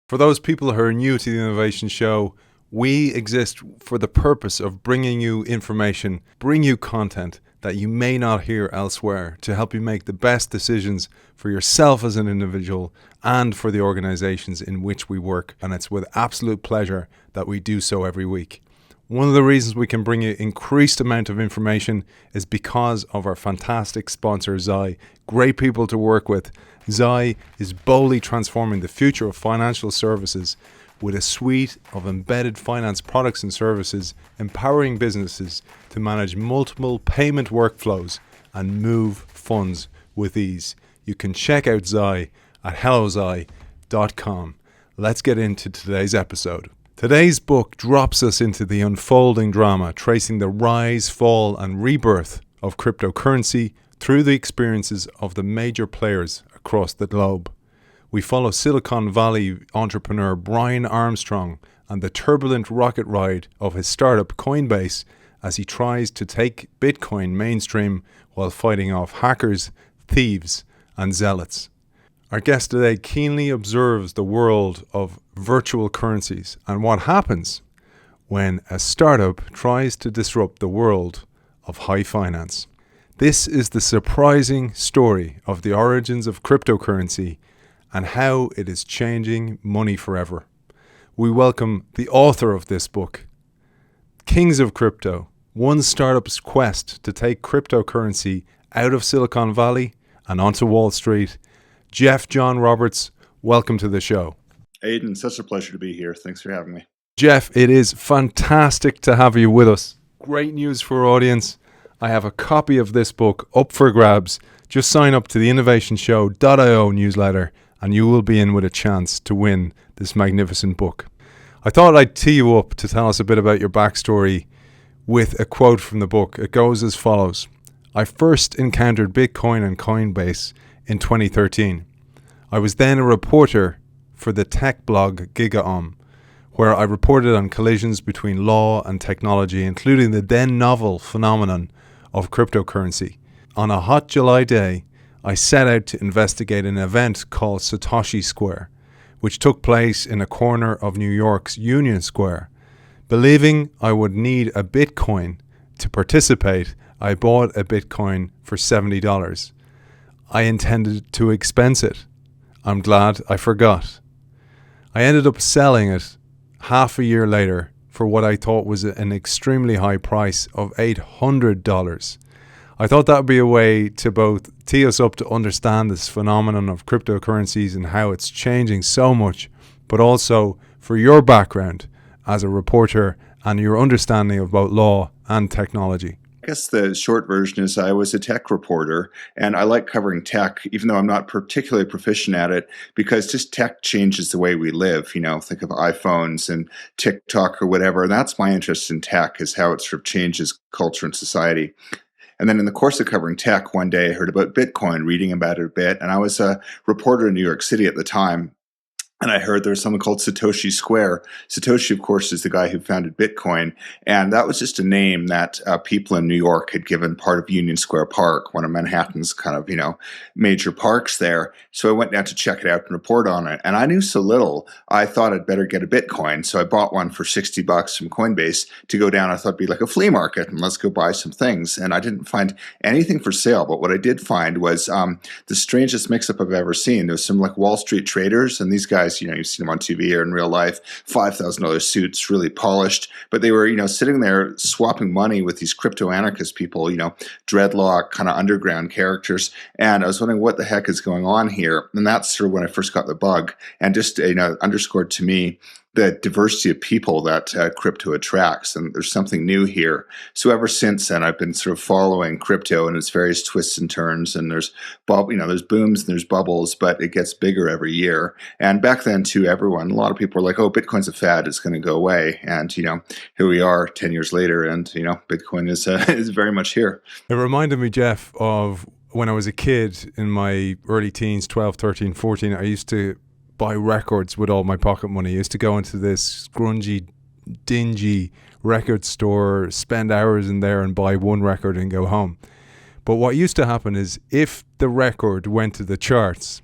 For those people who are new to the Innovation Show, we exist for the purpose of bringing you information, bring you content that you may not hear elsewhere to help you make the best decisions for yourself as an individual and for the organizations in which we work. And it's with absolute pleasure that we do so every week. One of the reasons we can bring you increased amount of information is because of our fantastic sponsor, Zai. Great people to work with. Zai is boldly transforming the future of financial services with a suite of embedded finance products and services, empowering businesses to manage multiple payment workflows and move funds with ease. You can check out Zai at hellozai.com. Let's get into today's episode. Today's book drops us into the unfolding drama, tracing the rise, fall, and rebirth of cryptocurrency through the experiences of the major players across the globe. We follow Silicon Valley entrepreneur Brian Armstrong and the turbulent rocket ride of his startup Coinbase as he tries to take Bitcoin mainstream while fighting off hackers, thieves, and zealots. Our guest today keenly observes the world of virtual currencies and what happens when a startup tries to disrupt the world of high finance. This is the surprising story of the origins of cryptocurrency and how it is changing money forever. We welcome the author of this book, Kings of Crypto, one startup's quest to take cryptocurrency out of Silicon Valley and onto Wall Street. Jeff John Roberts, welcome to the show. Aidan, such a pleasure to be here. Thanks for having me. Jeff, it is fantastic to have you with us. Great news for our audience. I have a copy of this book up for grabs. Just sign up to the innovationshow.io newsletter and you will be in with a chance to win this magnificent book. I thought I'd tee you up to tell us a bit about your backstory with a quote from the book. It goes as follows. I first encountered Bitcoin and Coinbase in 2013. I was then a reporter for the tech blog GigaOM, where I reported on collisions between law and technology, including the then novel phenomenon of cryptocurrency. On a hot July day, I set out to investigate an event called Satoshi Square, which took place in a corner of New York's Union Square. Believing I would need a Bitcoin to participate, I bought a Bitcoin for $70. I intended to expense it. I'm glad I forgot. I ended up selling it half a year later for what I thought was an extremely high price of $800. I thought that would be a way to both tee us up to understand this phenomenon of cryptocurrencies and how it's changing so much, but also for your background as a reporter and your understanding of both law and technology. I guess the short version is I was a tech reporter, and I like covering tech, even though I'm not particularly proficient at it, because just tech changes the way we live. You know, think of iPhones and TikTok or whatever. And that's my interest in tech, is how it sort of changes culture and society. And then in the course of covering tech, one day I heard about Bitcoin, reading about it a bit. And I was a reporter in New York City at the time. And I heard there was something called Satoshi Square. Satoshi, of course, is the guy who founded Bitcoin. And that was just a name that people in New York had given part of Union Square Park, one of Manhattan's kind of, major parks there. So I went down to check it out and report on it. And I knew so little, I thought I'd better get a Bitcoin. So I bought one for $60 from Coinbase to go down. I thought it'd be like a flea market and let's go buy some things. And I didn't find anything for sale. But what I did find was the strangest mix-up I've ever seen. There was some like Wall Street traders, and these guys, you've seen them on TV or in real life, $5,000 suits, really polished, but they were, sitting there swapping money with these crypto anarchist people, dreadlock kind of underground characters. And I was wondering what the heck is going on here. And that's sort of when I first got the bug, and just, underscored to me the diversity of people that crypto attracts, and there's something new here. So ever since then, I've been sort of following crypto and its various twists and turns. And there's there's booms and there's bubbles, but it gets bigger every year. And back then, too, a lot of people were like, "Oh, Bitcoin's a fad; it's going to go away." And here we are, 10 years later, and Bitcoin is very much here. It reminded me, Jeff, of when I was a kid in my early teens, 12, 13, 14. I used to buy records with all my pocket money. I used to go into this grungy, dingy record store, spend hours in there and buy one record and go home. But what used to happen is if the record went to the charts,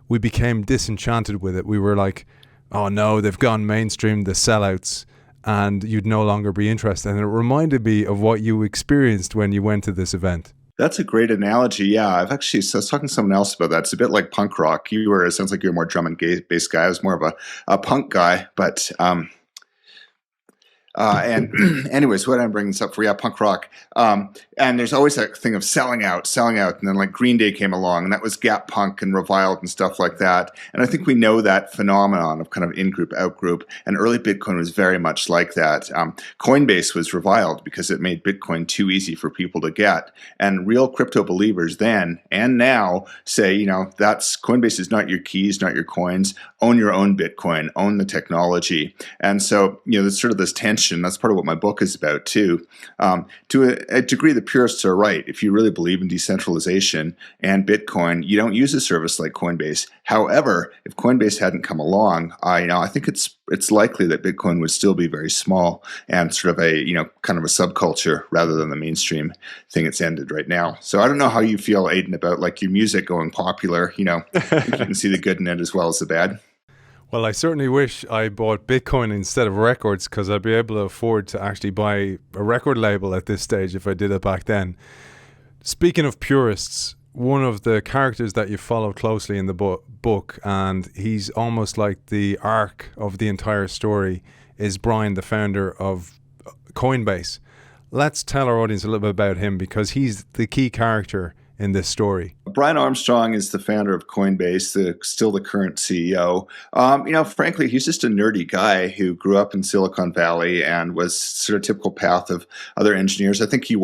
we became disenchanted with it. We were like, oh no, they've gone mainstream, the sellouts, and you'd no longer be interested. And it reminded me of what you experienced when you went to this event. That's a great analogy. Yeah, I was talking to someone else about that. It's a bit like punk rock. It sounds like you're more drum and bass guy. I was more of a punk guy, but and anyways, what I'm bringing this up for, punk rock. And there's always that thing of selling out. And then like Green Day came along, and that was Gap Punk and Reviled and stuff like that. And I think we know that phenomenon of kind of in-group, out-group. And early Bitcoin was very much like that. Coinbase was reviled because it made Bitcoin too easy for people to get. And real crypto believers then and now say, that's Coinbase is not your keys, not your coins. Own your own Bitcoin, own the technology. And so, there's sort of this tension. That's part of what my book is about too. To a degree, the purists are right. If you really believe in decentralization and Bitcoin, you don't use a service like Coinbase. However, if Coinbase hadn't come along, I think it's likely that Bitcoin would still be very small and sort of a kind of a subculture rather than the mainstream thing it's ended right now. So I don't know how you feel, Aidan, about like your music going popular. You can see the good in it as well as the bad. Well, I certainly wish I bought Bitcoin instead of records, because I'd be able to afford to actually buy a record label at this stage if I did it back then. Speaking of purists, one of the characters that you follow closely in the book, and he's almost like the arc of the entire story, is Brian, the founder of Coinbase. Let's tell our audience a little bit about him, because he's the key character in this story. Brian Armstrong is the founder of Coinbase, still the current CEO. Frankly, he's just a nerdy guy who grew up in Silicon Valley and was sort of typical path of other engineers. I think he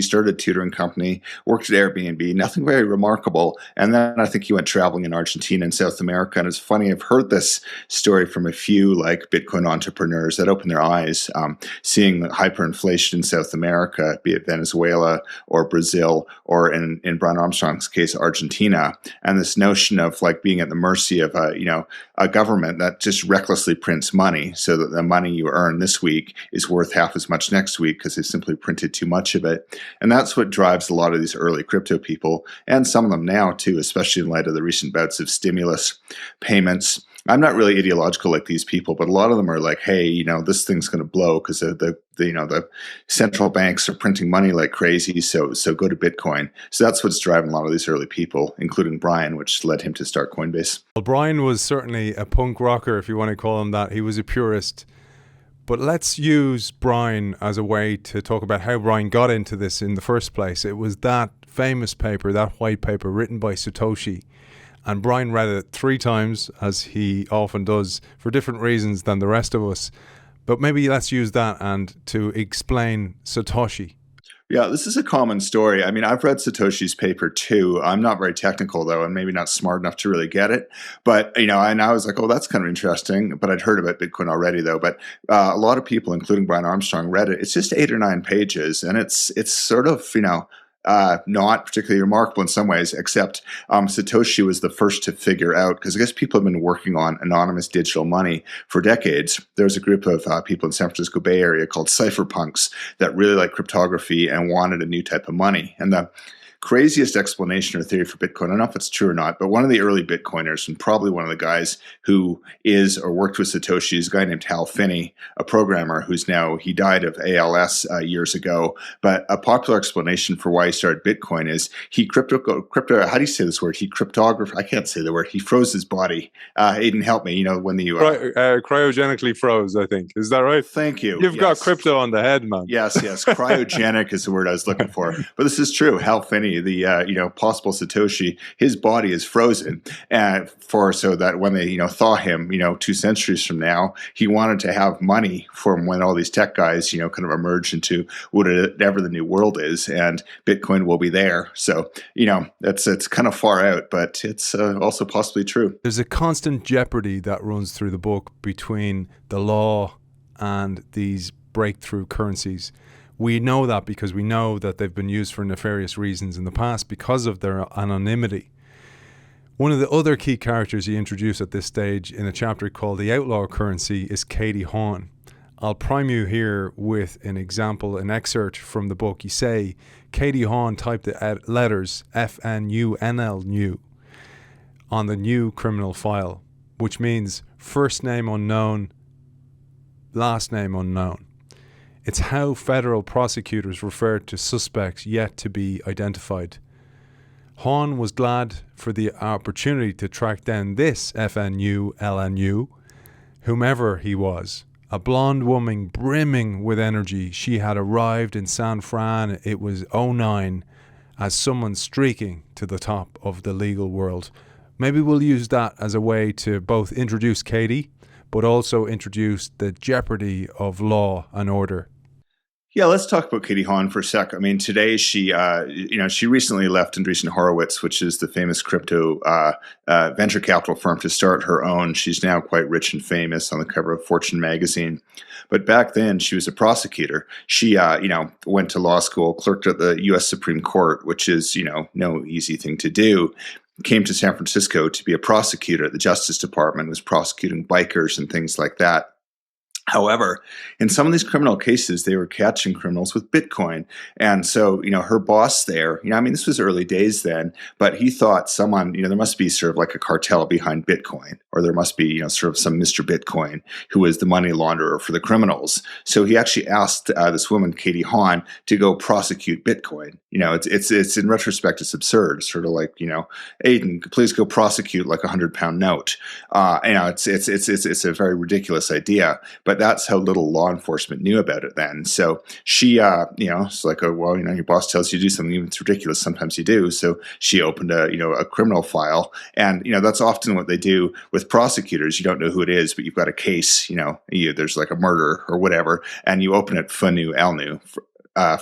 started a tutoring company, worked at Airbnb, nothing very remarkable. And then I think he went traveling in Argentina and South America. And it's funny, I've heard this story from a few like Bitcoin entrepreneurs that opened their eyes, seeing hyperinflation in South America, be it Venezuela or Brazil, or in Brian Armstrong's case, Argentina, and this notion of like being at the mercy of a government that just recklessly prints money, so that the money you earn this week is worth half as much next week because they simply printed too much of it. And that's what drives a lot of these early crypto people, and some of them now too, especially in light of the recent bouts of stimulus payments. I'm not really ideological like these people, but a lot of them are like, hey, this thing's going to blow because the central banks are printing money like crazy. So go to Bitcoin. So that's what's driving a lot of these early people, including Brian, which led him to start Coinbase. Well, Brian was certainly a punk rocker, if you want to call him that. He was a purist. But let's use Brian as a way to talk about how Brian got into this in the first place. It was that famous paper, that white paper written by Satoshi. And Brian read it 3 times, as he often does, for different reasons than the rest of us. But maybe let's use that and to explain Satoshi. Yeah, this is a common story. I mean, I've read Satoshi's paper too. I'm not very technical though, and maybe not smart enough to really get it. But, and I was like, oh, that's kind of interesting. But I'd heard about Bitcoin already though. But a lot of people, including Brian Armstrong, read it. It's just 8 or 9 pages. And it's sort of, not particularly remarkable in some ways, except Satoshi was the first to figure out, because I guess people have been working on anonymous digital money for decades. There's a group of people in San Francisco Bay Area called cypherpunks that really like cryptography and wanted a new type of money. And the craziest explanation or theory for Bitcoin, I don't know if it's true or not, but one of the early Bitcoiners, and probably one of the guys who is or worked with Satoshi, is a guy named Hal Finney, a programmer he died of ALS years ago. But a popular explanation for why he started Bitcoin is he crypto, how do you say this word? I can't say the word. He froze his body. Aidan, help me. When you cryogenically froze, I think. Is that right? Thank you. You've got crypto on the head, man. Yes. Cryogenic is the word I was looking for. But this is true. Hal Finney, the possible Satoshi, his body is frozen, so that when they thaw him 2 centuries from now, he wanted to have money from when all these tech guys kind of emerge into whatever the new world is, and Bitcoin will be there. So it's kind of far out, but it's also possibly true. There's a constant jeopardy that runs through the book between the law and these breakthrough currencies. We know that because we know that they've been used for nefarious reasons in the past because of their anonymity. One of the other key characters he introduced at this stage in a chapter called The Outlaw Currency is Katie Hawn. I'll prime you here with an example, an excerpt from the book. You say, Katie Hawn typed the letters FNUNL new on the new criminal file. which means first name unknown, last name unknown. It's how federal prosecutors refer to suspects yet to be identified. Hahn was glad for the opportunity to track down this FNU LNU, whomever he was. A blonde woman brimming with energy. She had arrived in San Fran. It was '09 as someone streaking to the top of the legal world. Maybe we'll use that as a way to both introduce Katie, but also introduce the jeopardy of law and order. Yeah, let's talk about Katie Hahn for a sec. I mean, today she recently left Andreessen Horowitz, which is the famous crypto venture capital firm, to start her own. She's now quite rich and famous, on the cover of Fortune magazine. But back then, she was a prosecutor. She, went to law school, clerked at the U.S. Supreme Court, which is, no easy thing to do. Came to San Francisco to be a prosecutor at the Justice Department, was prosecuting bikers and things like that. However, in some of these criminal cases, they were catching criminals with Bitcoin. And so, her boss there, this was early days then, but he thought someone, there must be sort of like a cartel behind Bitcoin, or there must be, sort of some Mr. Bitcoin who was the money launderer for the criminals. So he actually asked this woman, Katie Hahn, to go prosecute Bitcoin. It's in retrospect, it's absurd. It's sort of like, Aidan, please go prosecute like £100 note. It's a very ridiculous idea, but that's how little law enforcement knew about it then. So she, it's like, your boss tells you to do something, even if it's ridiculous, sometimes you do. So she opened a criminal file, and that's often what they do with prosecutors. You don't know who it is, but you've got a case. There's like a murder or whatever, and you open it FNU LNU.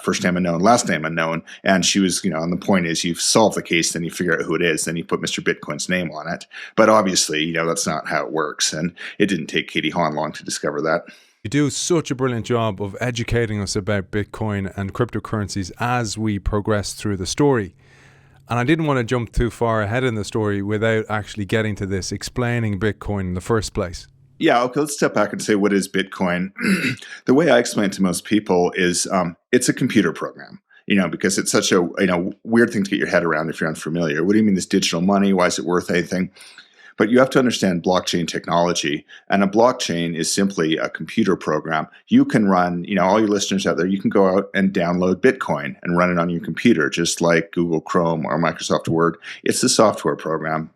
First name unknown, last name unknown. And she was, and the point is, you solve the case, then you figure out who it is, then you put Mr. Bitcoin's name on it. But obviously, that's not how it works. And it didn't take Katie Hahn long to discover that. You do such a brilliant job of educating us about Bitcoin and cryptocurrencies as we progress through the story. And I didn't want to jump too far ahead in the story without actually getting to this, explaining Bitcoin in the first place. Yeah, okay, let's step back and say, what is Bitcoin? The way I explain it to most people is it's a computer program, because it's such a weird thing to get your head around if you're unfamiliar. What do you mean this digital money? Why is it worth anything? But you have to understand blockchain technology, and a blockchain is simply a computer program. You can run, all your listeners out there, you can go out and download Bitcoin and run it on your computer, just like Google Chrome or Microsoft Word. It's a software program.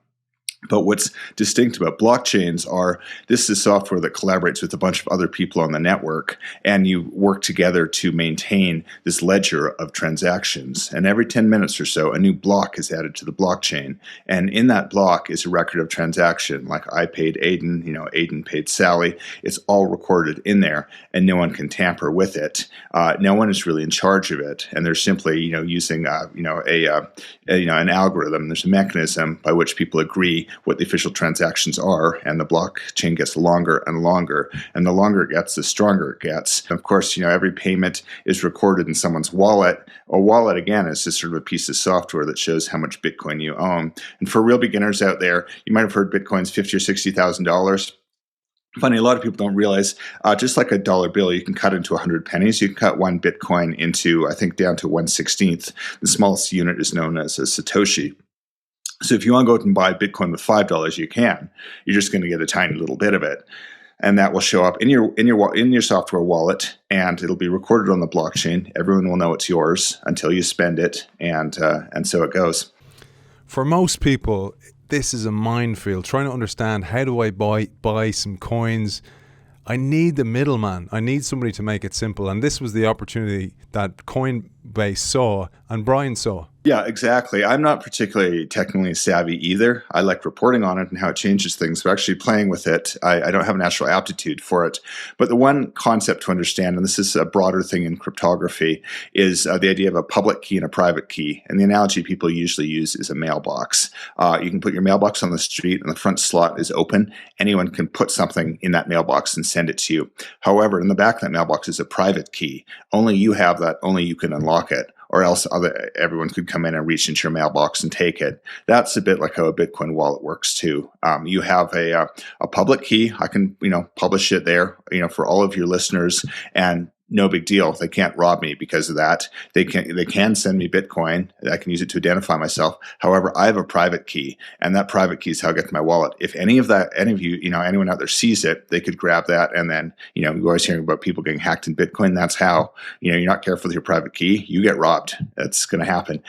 But what's distinct about blockchains are this is software that collaborates with a bunch of other people on the network, and you work together to maintain this ledger of transactions. And every 10 minutes or so, a new block is added to the blockchain. And in that block is a record of transaction, like I paid Aidan, Aidan paid Sally. It's all recorded in there, and no one can tamper with it. No one is really in charge of it. And they're simply, using, an algorithm. There's a mechanism by which people agree what the official transactions are, and the blockchain gets longer and longer, and the longer it gets, the stronger it gets. Of course, every payment is recorded in someone's wallet. A wallet, again, is just sort of a piece of software that shows how much Bitcoin you own. And for real beginners out there, you might have heard Bitcoin's $50,000 or $60,000. Funny, a lot of people don't realize, just like a dollar bill, you can cut into 100 pennies. You can cut one Bitcoin into, I think, down to 1/16. The smallest unit is known as a Satoshi. So if you want to go out and buy Bitcoin with $5, you can. You're just going to get a tiny little bit of it, and that will show up in your software wallet, and it'll be recorded on the blockchain. Everyone will know it's yours until you spend it, and so it goes. For most people, this is a minefield. Trying to understand, how do I buy some coins? I need the middleman. I need somebody to make it simple, and this was the opportunity that Coinbase saw and Brian saw. Yeah, exactly. I'm not particularly technically savvy either. I like reporting on it and how it changes things, but actually playing with it, I don't have a natural aptitude for it. But the one concept to understand, and this is a broader thing in cryptography, is the idea of a public key and a private key. And the analogy people usually use is a mailbox. You can put your mailbox on the street, and the front slot is open. Anyone can put something in that mailbox and send it to you. However, in the back of that mailbox is a private key. Only you have that. Only you can unlock it, or else everyone could come in and reach into your mailbox and take it. That's a bit like how a Bitcoin wallet works too. You have a public key. I can publish it there for all of your listeners, and no big deal. They can't rob me because of that. They can send me Bitcoin. I can use it to identify myself. However, I have a private key, and that private key is how I get to my wallet. If any of you, anyone out there sees it, they could grab that, and then, you're always hearing about people getting hacked in Bitcoin. That's how, you're not careful with your private key, you get robbed. That's going to happen.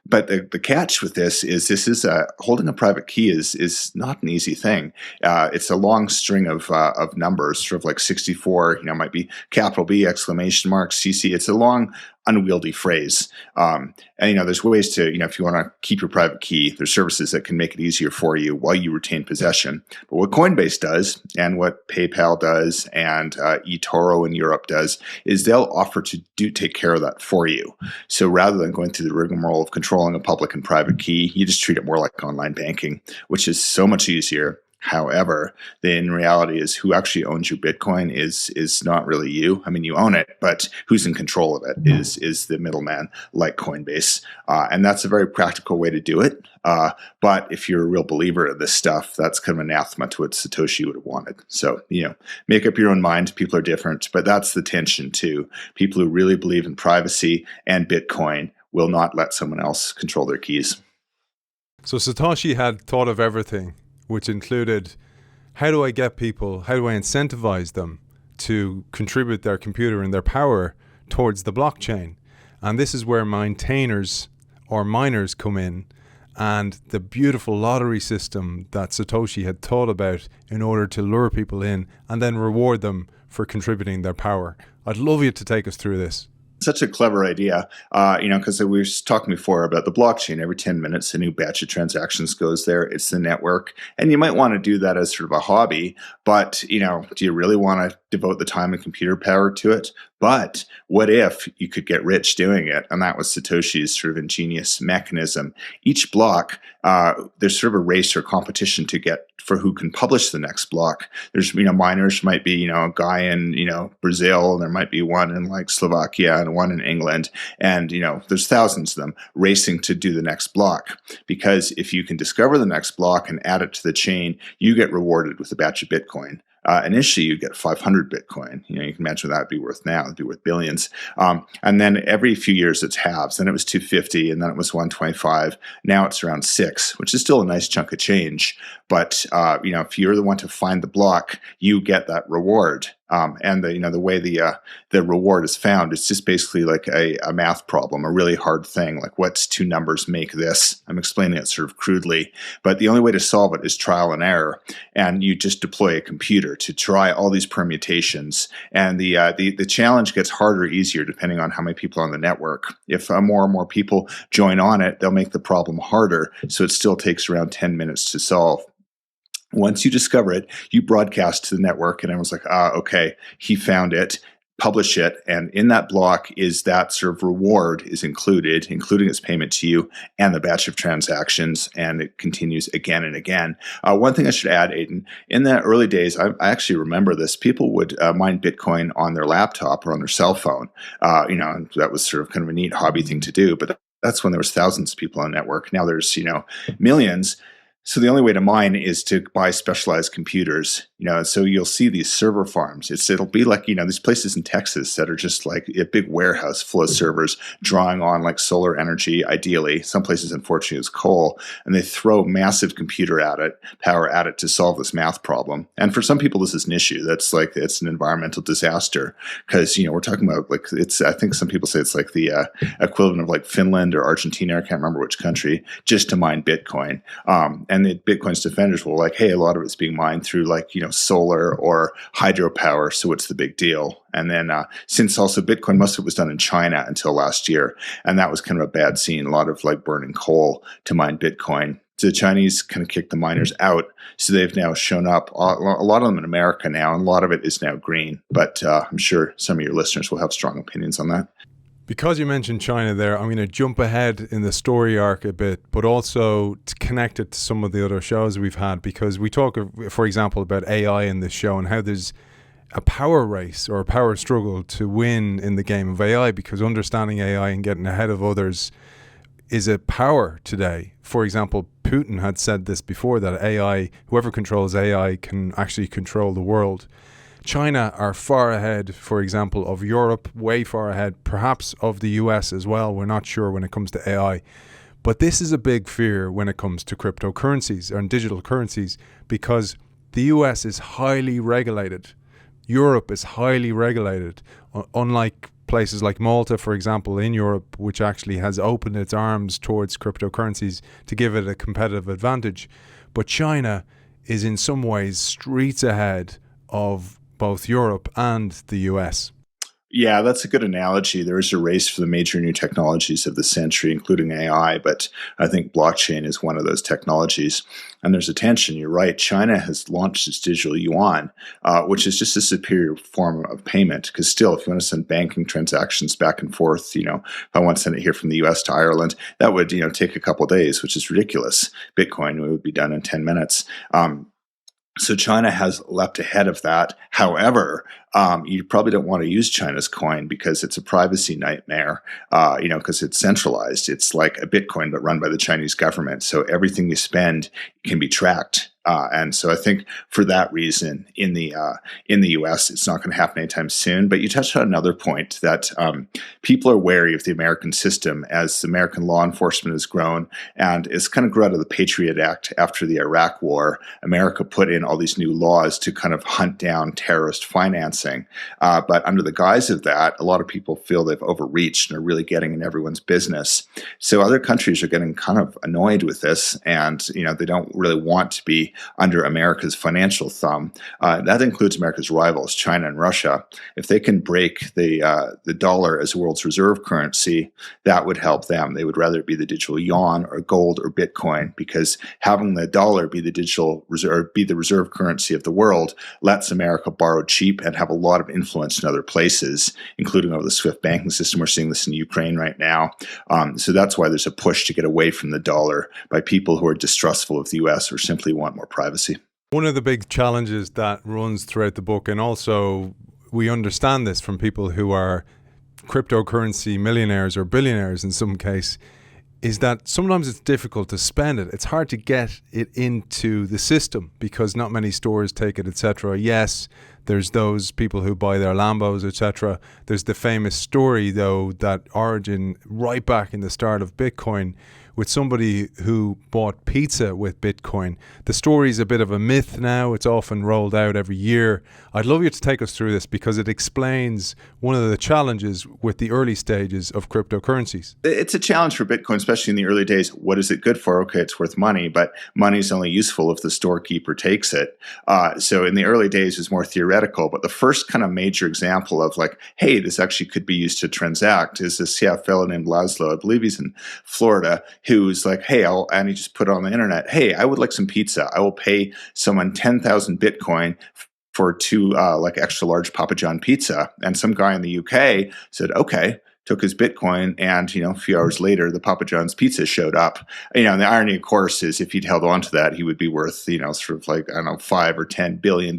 But the catch with this is holding a private key is not an easy thing. It's a long string of numbers, sort of like 64. Might be capital B, exclamation mark, CC. It's a long, unwieldy phrase. And there's ways to, if you want to keep your private key, there's services that can make it easier for you while you retain possession. But what Coinbase does, and what PayPal does, and eToro in Europe does, is they'll offer to take care of that for you. So rather than going through the rigmarole of controlling a public and private key, you just treat it more like online banking, which is so much easier. However, in reality is who actually owns your Bitcoin is not really you. I mean, you own it, but who's in control of it is the middleman, like Coinbase. And that's a very practical way to do it. But if you're a real believer in this stuff, that's kind of anathema to what Satoshi would have wanted. So, make up your own mind. People are different, but that's the tension too. People who really believe in privacy and Bitcoin will not let someone else control their keys. So Satoshi had thought of everything, which included how do I incentivize them to contribute their computer and their power towards the blockchain? And this is where maintainers or miners come in, and the beautiful lottery system that Satoshi had thought about in order to lure people in and then reward them for contributing their power. I'd love you to take us through this. Such a clever idea, because we were talking before about the blockchain. Every 10 minutes, a new batch of transactions goes there. It's the network. And you might want to do that as sort of a hobby, but, do you really want to devote the time and computer power to it? But what if you could get rich doing it? And that was Satoshi's sort of ingenious mechanism. Each block, there's sort of a race or competition for who can publish the next block. There's, miners might be, a guy in, Brazil, and there might be one in like Slovakia and one in England. And, there's thousands of them racing to do the next block. Because if you can discover the next block and add it to the chain, you get rewarded with a batch of Bitcoin. Initially, you get 500 Bitcoin. You can imagine what that would be worth now. It'd be worth billions. And then every few years, it's halves. Then it was 250, and then it was 125. Now it's around 6, which is still a nice chunk of change. But if you're the one to find the block, you get that reward. And the way the reward is found, it's just basically like a math problem, a really hard thing. Like, what's two numbers make this? I'm explaining it sort of crudely, but the only way to solve it is trial and error. And you just deploy a computer to try all these permutations. And the challenge gets harder or easier depending on how many people are on the network. If more and more people join on it, they'll make the problem harder. So it still takes around 10 minutes to solve. Once you discover it, you broadcast to the network, and everyone's like, okay, he found it, publish it, and in that block is that sort of reward is included, including its payment to you and the batch of transactions, and it continues again and again. One thing I should add, Aidan, in the early days, I actually remember this, people would mine Bitcoin on their laptop or on their cell phone, and that was sort of kind of a neat hobby thing to do, but that's when there was thousands of people on the network. Now there's, millions. So the only way to mine is to buy specialized computers, so you'll see these server farms. It'll be like, these places in Texas that are just like a big warehouse full of servers drawing on like solar energy, ideally. Some places, unfortunately, is coal, and they throw massive power at it to solve this math problem. And for some people, this is an issue. That's like, it's an environmental disaster because, we're talking about like, I think some people say it's like the equivalent of like Finland or Argentina, I can't remember which country, just to mine Bitcoin. And the Bitcoin's defenders were like, hey, a lot of it's being mined through like, solar or hydropower. So what's the big deal? And then since also Bitcoin, most of it was done in China until last year. And that was kind of a bad scene, a lot of like burning coal to mine Bitcoin. So the Chinese kind of kicked the miners out. So they've now shown up, a lot of them in America now, and a lot of it is now green. But I'm sure some of your listeners will have strong opinions on that. Because you mentioned China there, I'm going to jump ahead in the story arc a bit, but also to connect it to some of the other shows we've had, because we talk, for example, about AI in this show and how there's a power race or a power struggle to win in the game of AI, because understanding AI and getting ahead of others is a power today. For example, Putin had said this before, that AI, whoever controls AI can actually control the world. China are far ahead, for example, of Europe, way far ahead, perhaps of the US as well. We're not sure when it comes to AI. But this is a big fear when it comes to cryptocurrencies and digital currencies, because the US is highly regulated. Europe is highly regulated, unlike places like Malta, for example, in Europe, which actually has opened its arms towards cryptocurrencies to give it a competitive advantage. But China is in some ways streets ahead of both Europe and the US. Yeah, that's a good analogy. There is a race for the major new technologies of the century, including AI, but I think blockchain is one of those technologies. And there's a tension. You're right. China has launched its digital yuan, which is just a superior form of payment. Because still, if you want to send banking transactions back and forth, if I want to send it here from the US to Ireland, that would, take a couple of days, which is ridiculous. Bitcoin would be done in 10 minutes. So China has leapt ahead of that. However, you probably don't want to use China's coin because it's a privacy nightmare, because it's centralized. It's like a Bitcoin, but run by the Chinese government. So everything you spend can be tracked. And so I think for that reason, in the U.S., it's not going to happen anytime soon. But you touched on another point that people are wary of the American system as American law enforcement has grown, and it's kind of grew out of the Patriot Act after the Iraq War. America put in all these new laws to kind of hunt down terrorist financing. But under the guise of that, a lot of people feel they've overreached and are really getting in everyone's business. So other countries are getting kind of annoyed with this, and they don't really want to be under America's financial thumb. That includes America's rivals, China and Russia. If they can break the dollar as the world's reserve currency, that would help them. They would rather it be the digital yuan or gold or Bitcoin, because having the dollar be the digital reserve, be the reserve currency of the world, lets America borrow cheap and have a lot of influence in other places, including over the SWIFT banking system. We're seeing this in Ukraine right now. So that's why there's a push to get away from the dollar by people who are distrustful of the U.S. or simply want more privacy. One of the big challenges that runs throughout the book, and also we understand this from people who are cryptocurrency millionaires or billionaires in some case, is that sometimes it's difficult to spend it. It's hard to get it into the system because not many stores take it, etc. Yes, there's those people who buy their Lambos, etc. There's the famous story, though, that origin right back in the start of Bitcoin with somebody who bought pizza with Bitcoin. The story's a bit of a myth now. It's often rolled out every year. I'd love you to take us through this because it explains one of the challenges with the early stages of cryptocurrencies. It's a challenge for Bitcoin, especially in the early days. What is it good for? Okay, it's worth money, but money's only useful if the storekeeper takes it. So in the early days, it was more theoretical. But the first kind of major example of like, hey, this actually could be used to transact is this fellow named Laszlo. I believe he's in Florida, who's like, hey, and he just put on the internet, hey, I would like some pizza. I will pay someone 10,000 Bitcoin for two extra large Papa John pizza. And some guy in the UK said, okay, took his Bitcoin, and a few hours later, the Papa John's pizza showed up. And the irony, of course, is if he'd held on to that, he would be worth, sort of like, I don't know, $5 or $10 billion.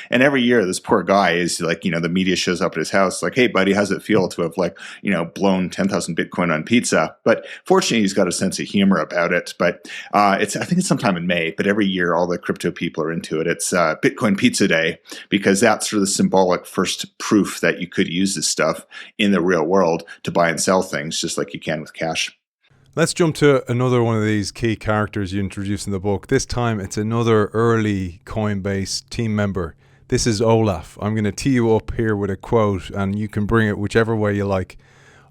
And every year, this poor guy is like, the media shows up at his house, like, hey, buddy, how's it feel to have blown 10,000 Bitcoin on pizza? But fortunately, he's got a sense of humor about it. But I think it's sometime in May, but every year, all the crypto people are into it. It's Bitcoin Pizza Day, because that's sort of the symbolic first proof that you could use this stuff in the real world to buy and sell things just like you can with cash. Let's jump to another one of these key characters you introduced in the book. This time it's another early Coinbase team member. This is Olaf. I'm going to tee you up here with a quote and you can bring it whichever way you like.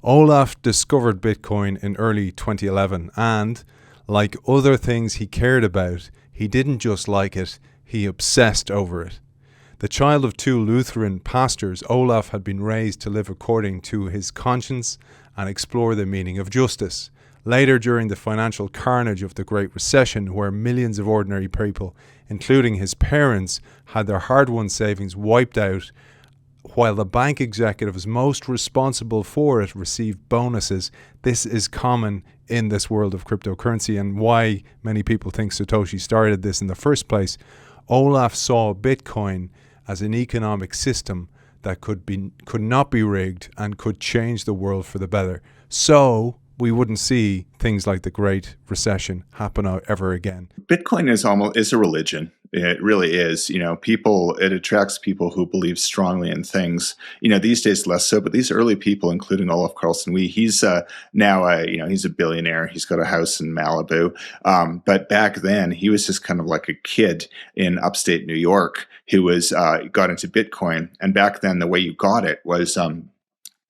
Olaf discovered Bitcoin in early 2011 and, like other things he cared about, he didn't just like it, he obsessed over it. The child of two Lutheran pastors, Olaf had been raised to live according to his conscience and explore the meaning of justice. Later, during the financial carnage of the Great Recession, where millions of ordinary people, including his parents, had their hard-won savings wiped out, while the bank executives most responsible for it received bonuses, this is common in this world of cryptocurrency and why many people think Satoshi started this in the first place. Olaf saw Bitcoin as an economic system that could not be rigged and could change the world for the better. So we wouldn't see things like the Great Recession happen ever again. Bitcoin is a religion. It really is. It attracts people who believe strongly in things. These days less so, but these early people, including Olaf Carlson, he's now he's a billionaire. He's got a house in Malibu. But back then, he was just kind of like a kid in upstate New York who was got into Bitcoin. And back then, the way you got it was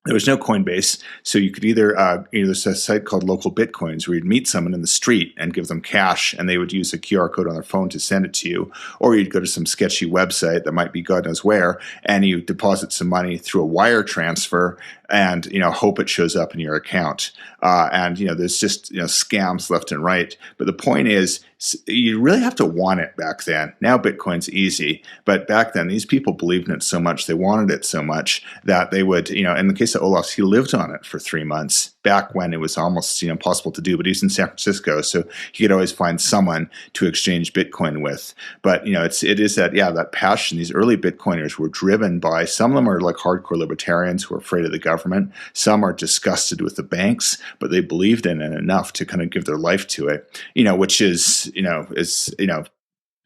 there was no Coinbase, so you could either there's a site called Local Bitcoins where you'd meet someone in the street and give them cash, and they would use a QR code on their phone to send it to you, or you'd go to some sketchy website that might be God knows where, and you deposit some money through a wire transfer, and hope it shows up in your account. And there's just scams left and right. But the point is, you really have to want it back then. Now Bitcoin's easy, but back then these people believed in it so much, they wanted it so much that they would, in the case of Olaf, he lived on it for 3 months back when it was almost impossible to do. But he's in San Francisco, so he could always find someone to exchange Bitcoin with. But it is that passion. These early Bitcoiners were driven by, some of them are like hardcore libertarians who are afraid of the government. Some are disgusted with the banks, but they believed in it enough to kind of give their life to it. Which is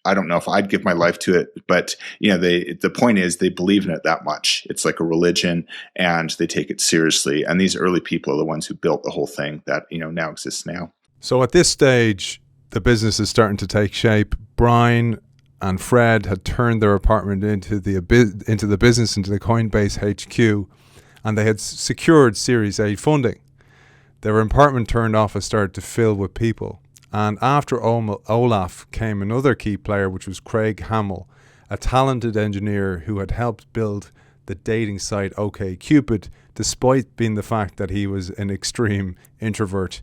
I don't know if I'd give my life to it, but the point is they believe in it that much. It's like a religion, and they take it seriously. And these early people are the ones who built the whole thing that now exists now. So at this stage, the business is starting to take shape. Brian and Fred had turned their apartment into the business, into the Coinbase HQ, and they had secured Series A funding. Their apartment turned off and started to fill with people. And after Olaf came another key player, which was Craig Hamill, a talented engineer who had helped build the dating site OkCupid, despite being the fact that he was an extreme introvert.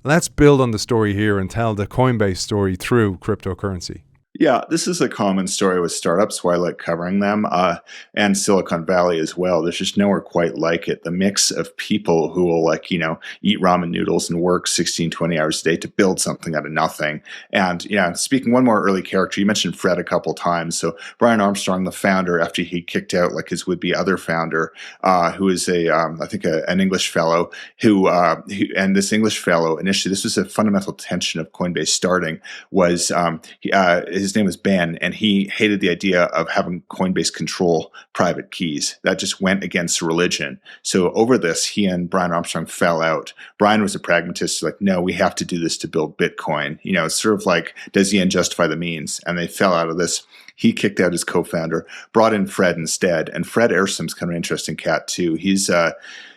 Let's build on the story here and tell the Coinbase story through cryptocurrency. Yeah, this is a common story with startups, why I like covering them, and Silicon Valley as well. There's just nowhere quite like it. The mix of people who will eat ramen noodles and work 16, 20 hours a day to build something out of nothing. And speaking one more early character, you mentioned Fred a couple times. So Brian Armstrong, the founder, after he kicked out his would-be other founder, who is an English fellow and this English fellow, initially, this was a fundamental tension of Coinbase starting, was his name was Ben, and he hated the idea of having Coinbase control private keys. That just went against religion. So over this, he and Brian Armstrong fell out. Brian was a pragmatist, no, we have to do this to build Bitcoin. It's sort of like, does the end justify the means? And they fell out of this. He kicked out his co-founder, brought in Fred instead. And Fred Ersom's kind of an interesting cat too. He's sort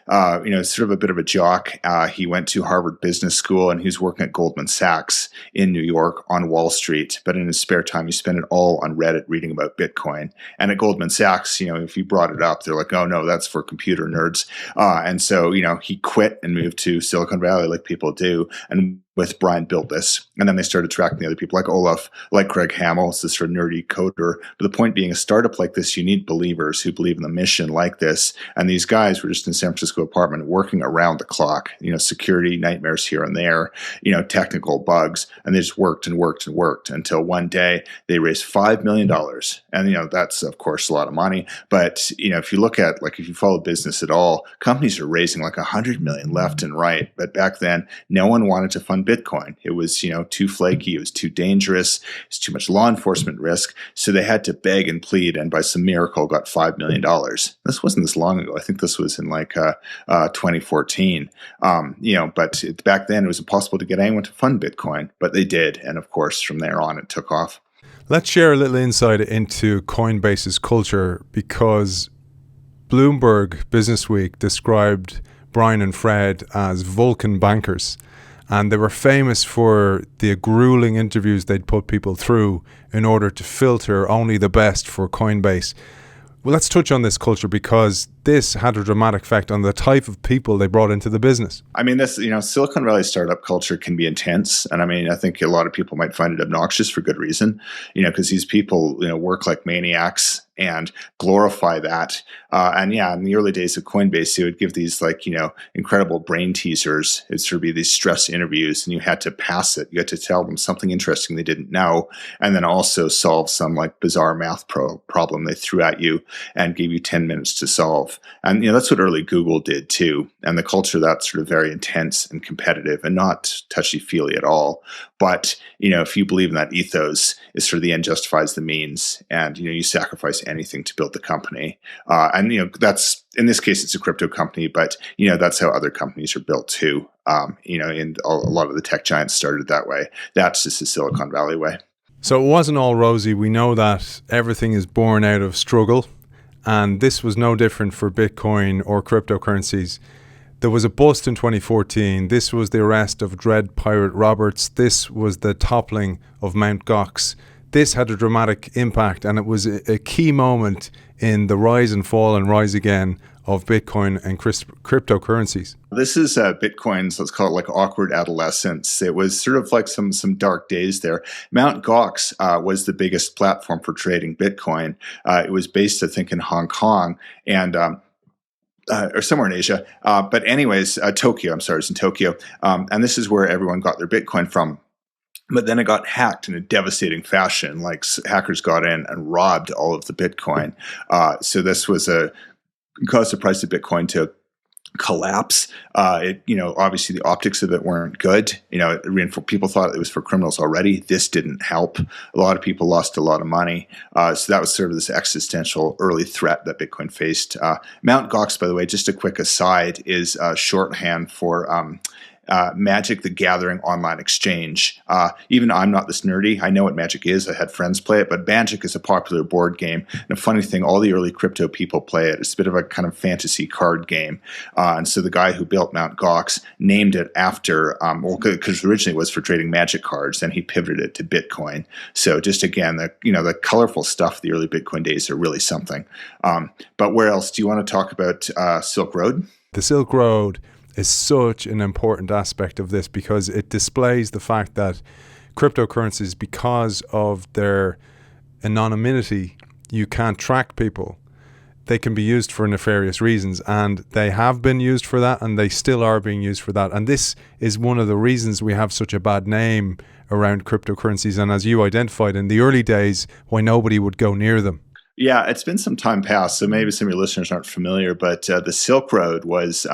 of a bit of a jock. He went to Harvard Business School, and he was working at Goldman Sachs in New York on Wall Street. But in his spare time, he spent it all on Reddit reading about Bitcoin. And at Goldman Sachs, if you brought it up, they're like, oh no, that's for computer nerds. And so, he quit and moved to Silicon Valley like people do. And with Brian built this. And then they started attracting the other people like Olaf, like Craig Hamill, it's this sort of nerdy coder. But the point being, a startup like this, you need believers who believe in the mission like this. And these guys were just in San Francisco apartment working around the clock, security nightmares here and there, technical bugs. And they just worked and worked and worked until one day they raised $5 million. And, that's of course a lot of money. But, if you look at, if you follow business at all, companies are raising $100 million left and right. But back then, no one wanted to fund Bitcoin. It was, too flaky. It was too dangerous. It's too much law enforcement risk. So they had to beg and plead, and by some miracle got $5 million. This wasn't this long ago. I think this was in 2014. But back then it was impossible to get anyone to fund Bitcoin, but they did. And of course, from there on, it took off. Let's share a little insight into Coinbase's culture, because Bloomberg Businessweek described Brian and Fred as Vulcan bankers. And they were famous for the grueling interviews they'd put people through in order to filter only the best for Coinbase. Well, let's touch on this culture, because this had a dramatic effect on the type of people they brought into the business. This, Silicon Valley startup culture can be intense. And I think a lot of people might find it obnoxious for good reason, because these people, work like maniacs. and glorify that. And yeah, in the early days of Coinbase, they would give these incredible brain teasers. It'd sort of be these stress interviews, and you had to pass it. You had to tell them something interesting they didn't know, and then also solve some like bizarre math problem they threw at you and gave you 10 minutes to solve. And that's what early Google did too. And the culture that's sort of very intense and competitive and not touchy-feely at all. But if you believe in that ethos, it's sort of the end justifies the means, and you sacrifice anything to build the company. And that's, in this case, it's a crypto company, but that's how other companies are built too. And a lot of the tech giants started that way. That's just the Silicon Valley way. So it wasn't all rosy. We know that everything is born out of struggle, and this was no different for Bitcoin or cryptocurrencies. There was a bust in 2014. This was the arrest of Dread Pirate Roberts. This was the toppling of Mt. Gox. This had a dramatic impact, and it was a key moment in the rise and fall and rise again of Bitcoin and cryptocurrencies. This is Bitcoin's, let's call it like awkward adolescence. It was sort of like some dark days there. Mt. Gox was the biggest platform for trading Bitcoin. It was based, I think, in Hong Kong and or somewhere in Asia. But anyways, Tokyo, I'm sorry, it's in Tokyo. And this is where everyone got their Bitcoin from. But then it got hacked in a devastating fashion. Like hackers got in and robbed all of the Bitcoin. So this was caused the price of Bitcoin to collapse. Obviously the optics of it weren't good. People thought it was for criminals already. This didn't help. A lot of people lost a lot of money. So that was sort of this existential early threat that Bitcoin faced. Mt. Gox, by the way, just a quick aside, is shorthand for Magic the Gathering online exchange. Even I'm not this nerdy. I know what Magic is. I had friends play it, but Magic is a popular board game. And a funny thing, all the early crypto people play it. It's a bit of a kind of fantasy card game. And so the guy who built Mt. Gox named it after, because originally it was for trading Magic cards, then he pivoted it to Bitcoin. So just again, the colorful stuff of the early Bitcoin days are really something. But where else? Do you want to talk about Silk Road? The Silk Road is such an important aspect of this because it displays the fact that cryptocurrencies, because of their anonymity, you can't track people. They can be used for nefarious reasons, and they have been used for that, and they still are being used for that. And this is one of the reasons we have such a bad name around cryptocurrencies, and as you identified in the early days, why nobody would go near them. Yeah, it's been some time past, so maybe some of your listeners aren't familiar, but the Silk Road was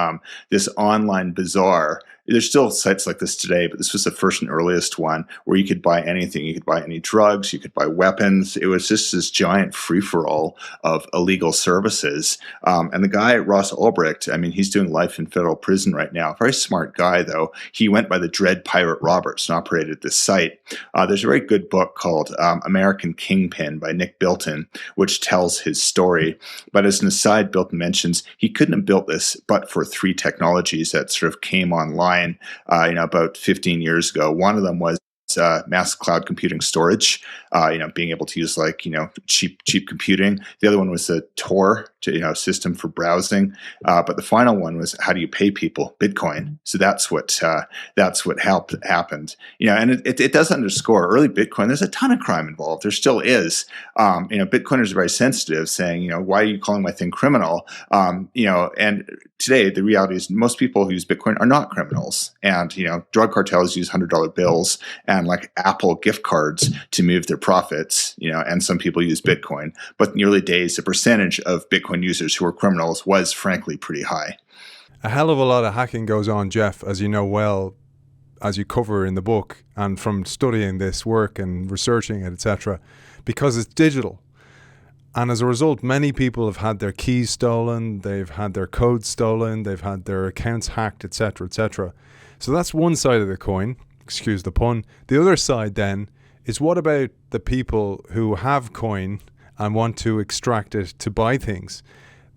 this online bazaar. There's still sites like this today, but this was the first and earliest one where you could buy anything. You could buy any drugs, you could buy weapons. It was just this giant free-for-all of illegal services. And the guy, Ross Ulbricht, he's doing life in federal prison right now. Very smart guy, though. He went by the Dread Pirate Roberts and operated this site. There's a very good book called American Kingpin by Nick Bilton, which tells his story. But as an aside, Bilton mentions he couldn't have built this but for three technologies that sort of came online about 15 years ago. One of them was mass cloud computing storage, being able to use cheap computing. The other one was the Tor system for browsing. But the final one was, how do you pay people? Bitcoin. So that's what happened. And it does underscore early Bitcoin. There's a ton of crime involved. There still is. Bitcoiners are very sensitive, saying, why are you calling my thing criminal? And today the reality is most people who use Bitcoin are not criminals. And drug cartels use $100 bills and like Apple gift cards to move their profits. And some people use Bitcoin. But in the early days, the percentage of Bitcoin users who were criminals was frankly pretty high. A hell of a lot of hacking goes on, Jeff, as you know well, as you cover in the book and from studying this work and researching it, etc., because it's digital. And as a result, many people have had their keys stolen, they've had their codes stolen, they've had their accounts hacked, etc., etc. So that's one side of the coin, excuse the pun. The other side then is, what about the people who have coin and want to extract it to buy things?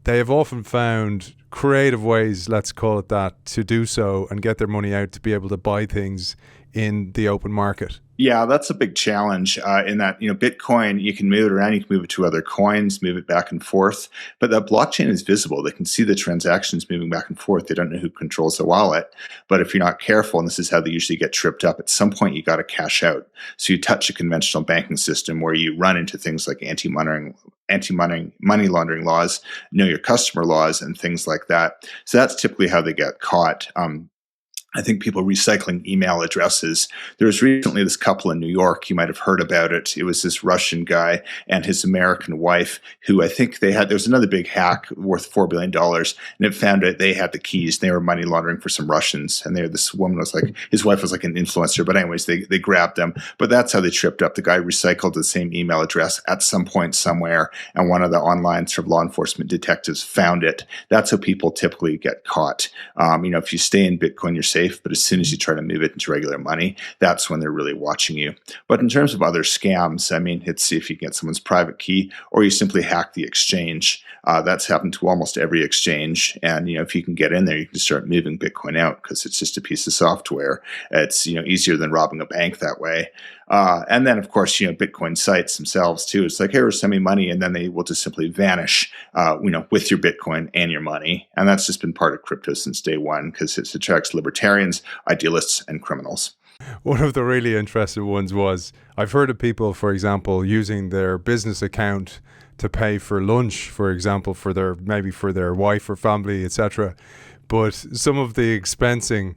They have often found creative ways, let's call it that, to do so and get their money out to be able to buy things in the open market. Yeah, that's a big challenge in that, Bitcoin, you can move it around, you can move it to other coins, move it back and forth, but the blockchain is visible. They can see the transactions moving back and forth. They don't know who controls the wallet. But if you're not careful, and this is how they usually get tripped up, at some point you got to cash out. So you touch a conventional banking system where you run into things like anti-money anti-money laundering laws, know your customer laws, and things like that. So that's typically how they get caught. I think people recycling email addresses. There was recently this couple in New York. You might have heard about it. It was this Russian guy and his American wife who I think there was another big hack worth $4 billion. And it found out they had the keys. They were money laundering for some Russians. And this woman was like, his wife was like an influencer. But anyways, they grabbed them. But that's how they tripped up. The guy recycled the same email address at some point somewhere. And one of the online sort of law enforcement detectives found it. That's how people typically get caught. If you stay in Bitcoin, you're safe. But as soon as you try to move it into regular money, that's when they're really watching you. But in terms of other scams, I mean, it's if you get someone's private key or you simply hack the exchange. That's happened to almost every exchange. And, if you can get in there, you can start moving Bitcoin out because it's just a piece of software. It's, easier than robbing a bank that way. And then, of course, Bitcoin sites themselves, too. It's like, hey, send me money. And then they will just simply vanish, with your Bitcoin and your money. And that's just been part of crypto since day one because it attracts libertarians, idealists, and criminals. One of the really interesting ones was I've heard of people, for example, using their business account to pay for lunch, for example, for their wife or family, etc. But some of the expensing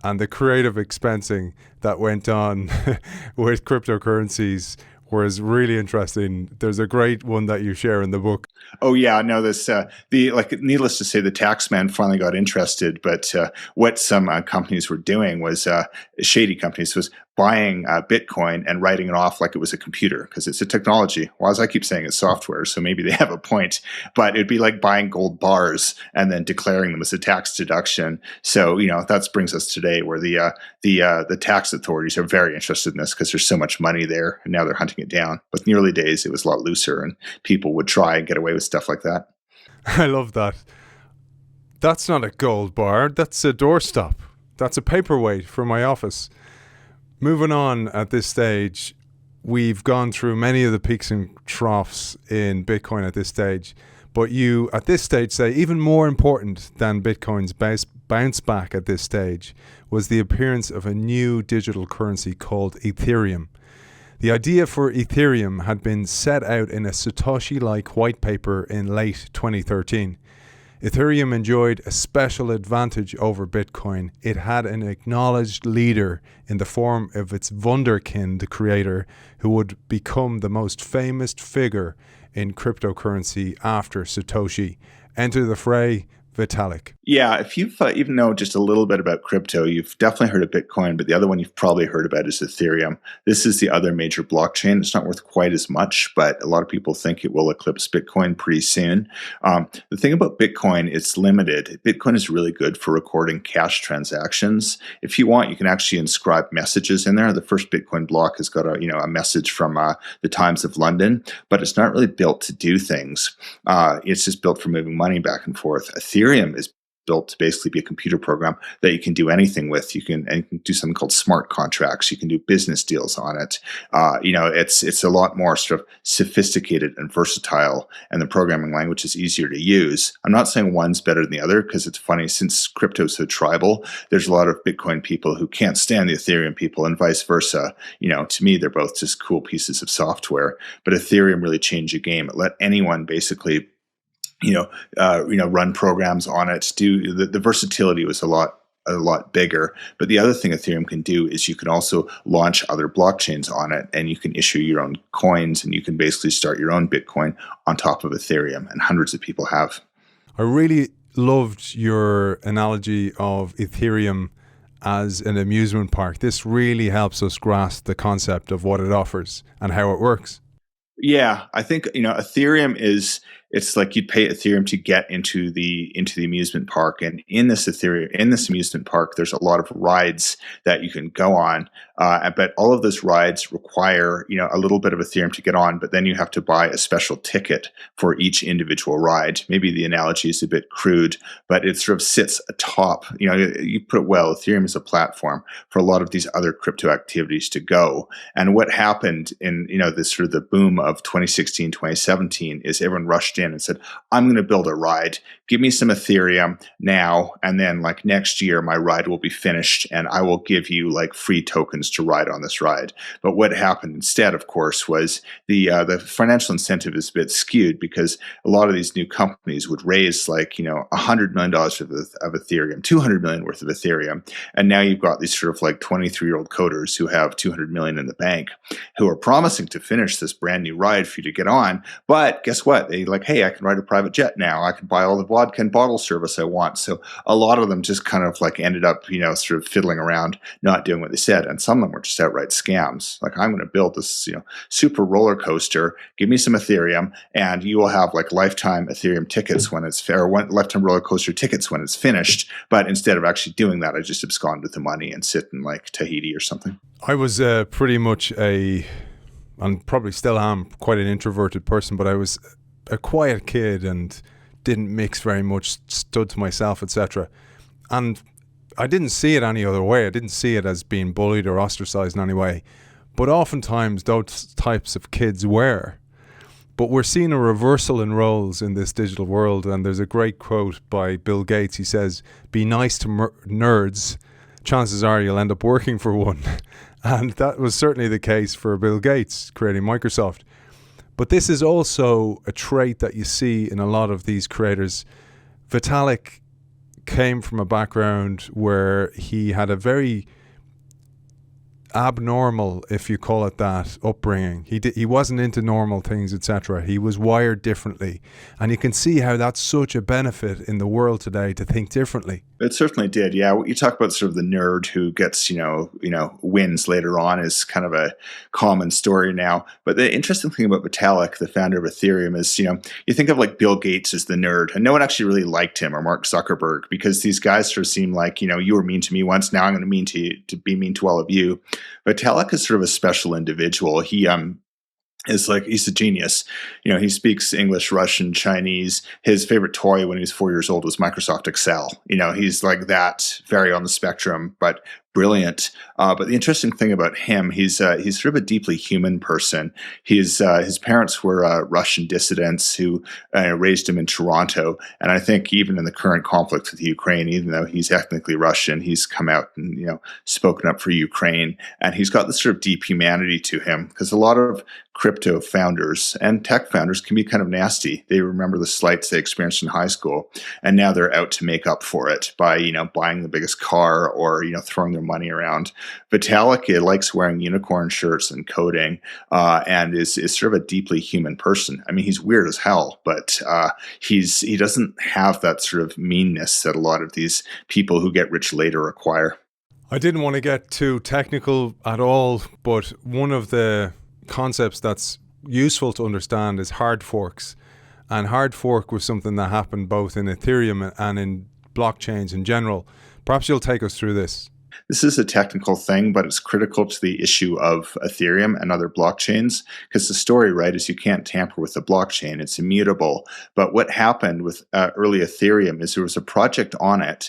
and the creative expensing that went on with cryptocurrencies was really interesting. There's a great one that you share in the book. Oh yeah, no. Needless to say, the tax man finally got interested. But what some companies were doing was shady companies was buying Bitcoin and writing it off like it was a computer because it's a technology. Well, as I keep saying, it's software, so maybe they have a point. But it'd be like buying gold bars and then declaring them as a tax deduction. So that brings us today where the tax authorities are very interested in this because there's so much money there, and now they're hunting it down. But in the early days, it was a lot looser, and people would try and get away with stuff like that. I love that. That's not a gold bar. That's a doorstop. That's a paperweight for my office. Moving on at this stage, we've gone through many of the peaks and troughs in Bitcoin at this stage. But you, at this stage, say even more important than Bitcoin's bounce back at this stage was the appearance of a new digital currency called Ethereum. The idea for Ethereum had been set out in a Satoshi-like white paper in late 2013. Ethereum enjoyed a special advantage over Bitcoin. It had an acknowledged leader in the form of its wunderkind creator, who would become the most famous figure in cryptocurrency after Satoshi. Enter the fray, Vitalik. Yeah, if you've even know just a little bit about crypto, you've definitely heard of Bitcoin, but the other one you've probably heard about is Ethereum. This is the other major blockchain. It's not worth quite as much, but a lot of people think it will eclipse Bitcoin pretty soon. The thing about Bitcoin, it's limited. Bitcoin is really good for recording cash transactions. If you want, you can actually inscribe messages in there. The first Bitcoin block has got a message from the Times of London, but it's not really built to do things. It's just built for moving money back and forth. Ethereum is built to basically be a computer program that you can do anything with. You can do something called smart contracts. You can do business deals on it. It's a lot more sort of sophisticated and versatile, and the programming language is easier to use. I'm not saying one's better than the other because it's funny, since crypto is so tribal, there's a lot of Bitcoin people who can't stand the Ethereum people and vice versa. To me, they're both just cool pieces of software. But Ethereum really changed the game. It let anyone basically run programs on it. The versatility was a lot bigger. But the other thing Ethereum can do is you can also launch other blockchains on it, and you can issue your own coins, and you can basically start your own Bitcoin on top of Ethereum, and hundreds of people have. I really loved your analogy of Ethereum as an amusement park. This really helps us grasp the concept of what it offers and how it works. Yeah, I think Ethereum it's like you'd pay Ethereum to get into the amusement park, and in this amusement park, there's a lot of rides that you can go on. But all of those rides require a little bit of Ethereum to get on, but then you have to buy a special ticket for each individual ride. Maybe the analogy is a bit crude, but it sort of sits atop. You put it well. Ethereum is a platform for a lot of these other crypto activities to go. And what happened in this sort of the boom of 2016, 2017 is everyone rushed in and said, I'm going to build a ride give me some Ethereum now, and then like next year my ride will be finished and I will give you like free tokens to ride on this ride. But what happened instead, of course, was the financial incentive is a bit skewed because a lot of these new companies would raise like, $100 million worth of Ethereum, 200 million worth of Ethereum. And now you've got these sort of like 23-year-old coders who have 200 million in the bank who are promising to finish this brand new ride for you to get on. But guess what? They like, hey, I can ride a private jet now. I can buy all the vodka and bottle service I want. So a lot of them just kind of like ended up, sort of fiddling around, not doing what they said. And some of them were just outright scams. Like, I'm going to build this, super roller coaster. Give me some Ethereum and you will have like lifetime Ethereum tickets when it's fair, lifetime roller coaster tickets when it's finished. But instead of actually doing that, I just abscond with the money and sit in like Tahiti or something. I was pretty much and probably still am, quite an introverted person, but I was a quiet kid and didn't mix very much, stood to myself, etc. And I didn't see it any other way. I didn't see it as being bullied or ostracized in any way. But oftentimes those types of kids were. But we're seeing a reversal in roles in this digital world. And there's a great quote by Bill Gates. He says, be nice to nerds. Chances are you'll end up working for one. And that was certainly the case for Bill Gates creating Microsoft. But this is also a trait that you see in a lot of these creators. Vitalik came from a background where he had a very abnormal, if you call it that, upbringing. He wasn't into normal things, etc. He was wired differently, and you can see how that's such a benefit in the world today to think differently. It certainly did, yeah. You talk about sort of the nerd who gets, wins later on is kind of a common story now. But the interesting thing about Vitalik, the founder of Ethereum, is, you think of like Bill Gates as the nerd, and no one actually really liked him, or Mark Zuckerberg, because these guys sort of seem like, you were mean to me once, now I'm going to be mean to all of you. Vitalik is sort of a special individual. He's a genius. He speaks English, Russian, Chinese. His favorite toy when he was 4 years old was Microsoft Excel. He's like that, very on the spectrum, but brilliant. But the interesting thing about him, he's sort of a deeply human person. His parents were Russian dissidents who raised him in Toronto. And I think even in the current conflict with Ukraine, even though he's ethnically Russian, he's come out and spoken up for Ukraine. And he's got this sort of deep humanity to him, because a lot of crypto founders and tech founders can be kind of nasty. They remember the slights they experienced in high school, and now they're out to make up for it by buying the biggest car or throwing their money around. Vitalik likes wearing unicorn shirts and coding, and is sort of a deeply human person. I mean, he's weird as hell, but he doesn't have that sort of meanness that a lot of these people who get rich later acquire. I didn't want to get too technical at all, but one of the concepts that's useful to understand is hard forks. And hard fork was something that happened both in Ethereum and in blockchains in general. Perhaps you'll take us through this. This is a technical thing, but it's critical to the issue of Ethereum and other blockchains, because the story, right, is you can't tamper with the blockchain. It's immutable. But what happened with early Ethereum is there was a project on it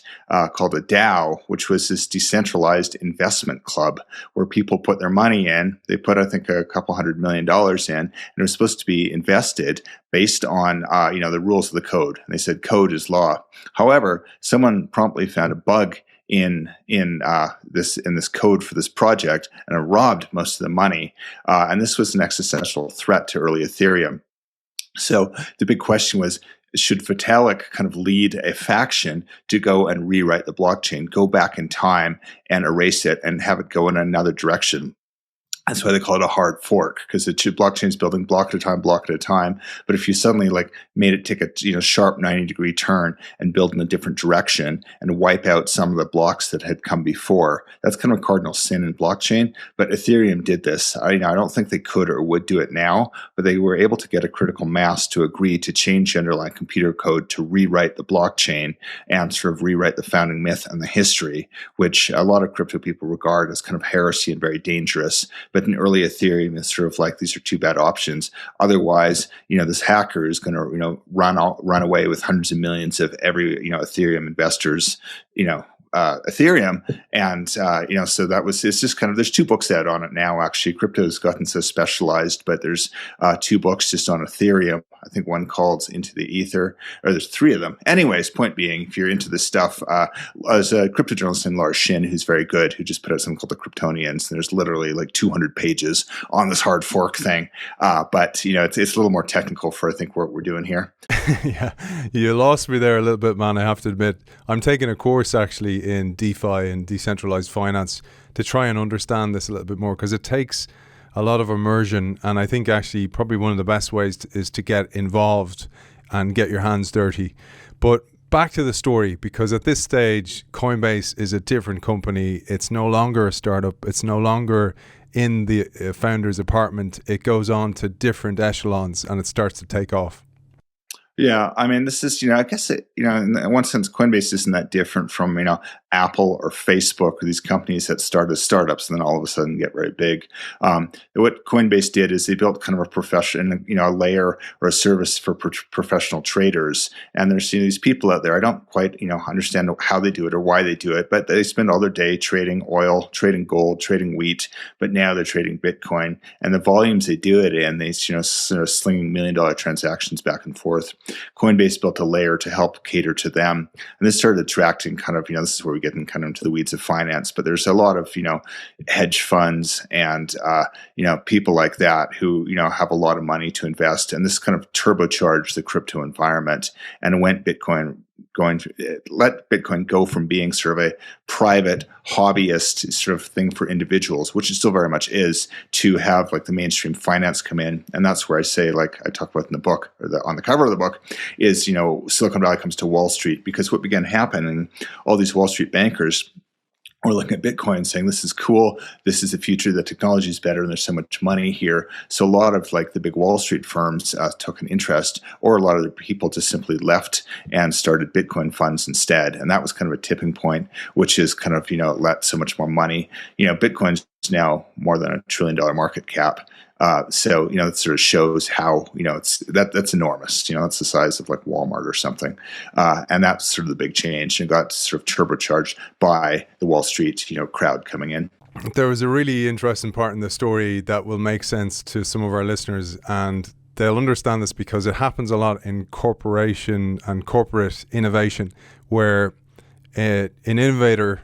called a DAO, which was this decentralized investment club where people put their money in. They put, I think, a couple $100 million in, and it was supposed to be invested based on the rules of the code. And they said code is law. However, someone promptly found a bug in this code for this project, and it robbed most of the money. And this was an existential threat to early Ethereum. So the big question was, should Vitalik kind of lead a faction to go and rewrite the blockchain, go back in time and erase it and have it go in another direction? That's why they call it a hard fork, because the blockchain's building block at a time. But if you suddenly made it take a sharp 90-degree turn and build in a different direction and wipe out some of the blocks that had come before, that's kind of a cardinal sin in blockchain. But Ethereum did this. I don't think they could or would do it now, but they were able to get a critical mass to agree to change the underlying computer code to rewrite the blockchain and sort of rewrite the founding myth and the history, which a lot of crypto people regard as kind of heresy and very dangerous. But in early Ethereum, it's sort of like these are two bad options. Otherwise, this hacker is going to run away with hundreds of millions of every Ethereum investors Ethereum. And, so it's just kind of, there's 2 books out on it now, actually. Crypto's gotten so specialized, but there's 2 books just on Ethereum. I think one called Into the Ether, or there's 3 of them. Anyways, point being, if you're into this stuff, there's a crypto journalist named Lars Shin who's very good, who just put out something called The Kryptonians. And there's literally like 200 pages on this hard fork thing. But, it's a little more technical for, I think, what we're doing here. Yeah, you lost me there a little bit, man. I have to admit, I'm taking a course actually in DeFi and decentralized finance to try and understand this a little bit more, because it takes a lot of immersion. And I think actually probably one of the best ways is to get involved and get your hands dirty. But back to the story, because at this stage, Coinbase is a different company. It's no longer a startup. It's no longer in the founder's apartment. It goes on to different echelons and it starts to take off. Yeah, I mean, this is, I guess, in one sense, Coinbase isn't that different from, Apple or Facebook or these companies that start as startups and then all of a sudden get very big. What Coinbase did is they built kind of a profession, a layer or a service for professional traders. And there's these people out there, I don't quite, understand how they do it or why they do it, but they spend all their day trading oil, trading gold, trading wheat, but now they're trading Bitcoin. And the volumes they do it in, they, sort of slinging $1 million transactions back and forth. Coinbase built a layer to help cater to them. And this started attracting kind of, this is where we get kind of into the weeds of finance, but there's a lot of, hedge funds and, people like that who, have a lot of money to invest. And this kind of turbocharged the crypto environment and let Bitcoin go from being sort of a private hobbyist sort of thing for individuals, which it still very much is, to have like the mainstream finance come in. And that's where I say, like I talk about in the book, or on the cover of the book, is, Silicon Valley comes to Wall Street, because what began happening, all these Wall Street bankers were looking at Bitcoin saying, this is cool, this is the future, the technology is better, and there's so much money here. So a lot of like the big Wall Street firms took an interest, or a lot of the people just simply left and started Bitcoin funds instead. And that was kind of a tipping point, which is kind of, let so much more money. Bitcoin's now more than $1 trillion market cap. So, it sort of shows how, that's enormous. That's the size of like Walmart or something. And that's sort of the big change, and got sort of turbocharged by the Wall Street, crowd coming in. There was a really interesting part in the story that will make sense to some of our listeners, and they'll understand this because it happens a lot in corporation and corporate innovation, where an innovator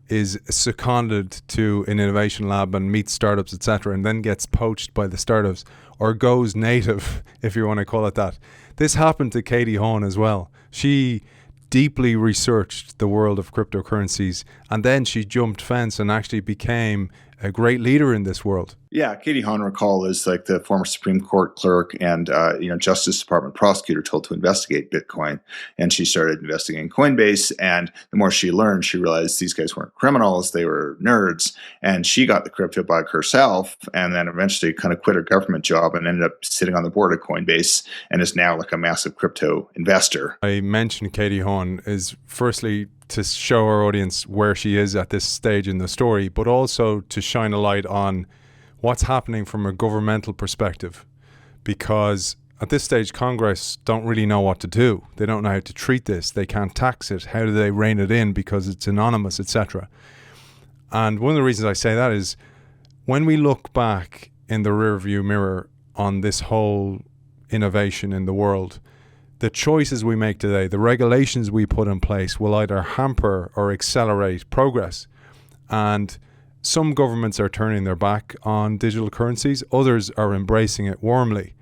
is seconded to an innovation lab and meets startups, etc., and then gets poached by the startups, or goes native, if you want to call it that. This happened to Katie Hawn as well. She deeply researched the world of cryptocurrencies, and then she jumped fence and actually became a great leader in this world. Yeah, Katie Hawn, recall, is like the former Supreme Court clerk and Justice Department prosecutor told to investigate Bitcoin, and she started investigating Coinbase. And the more she learned, she realized these guys weren't criminals; they were nerds. And she got the crypto bug herself, and then eventually kind of quit her government job and ended up sitting on the board of Coinbase, and is now like a massive crypto investor. I mentioned Katie Hawn is firstly to show our audience where she is at this stage in the story, but also to shine a light on what's happening from a governmental perspective, because at this stage Congress don't really know what to do. They don't know how to treat this. They can't tax it. How do they rein it in because it's anonymous, etc.? And one of the reasons I say that is when we look back in the rearview mirror on this whole innovation in the world, the choices we make today, the regulations we put in place, will either hamper or accelerate progress. And some governments are turning their back on digital currencies. Others are embracing it warmly.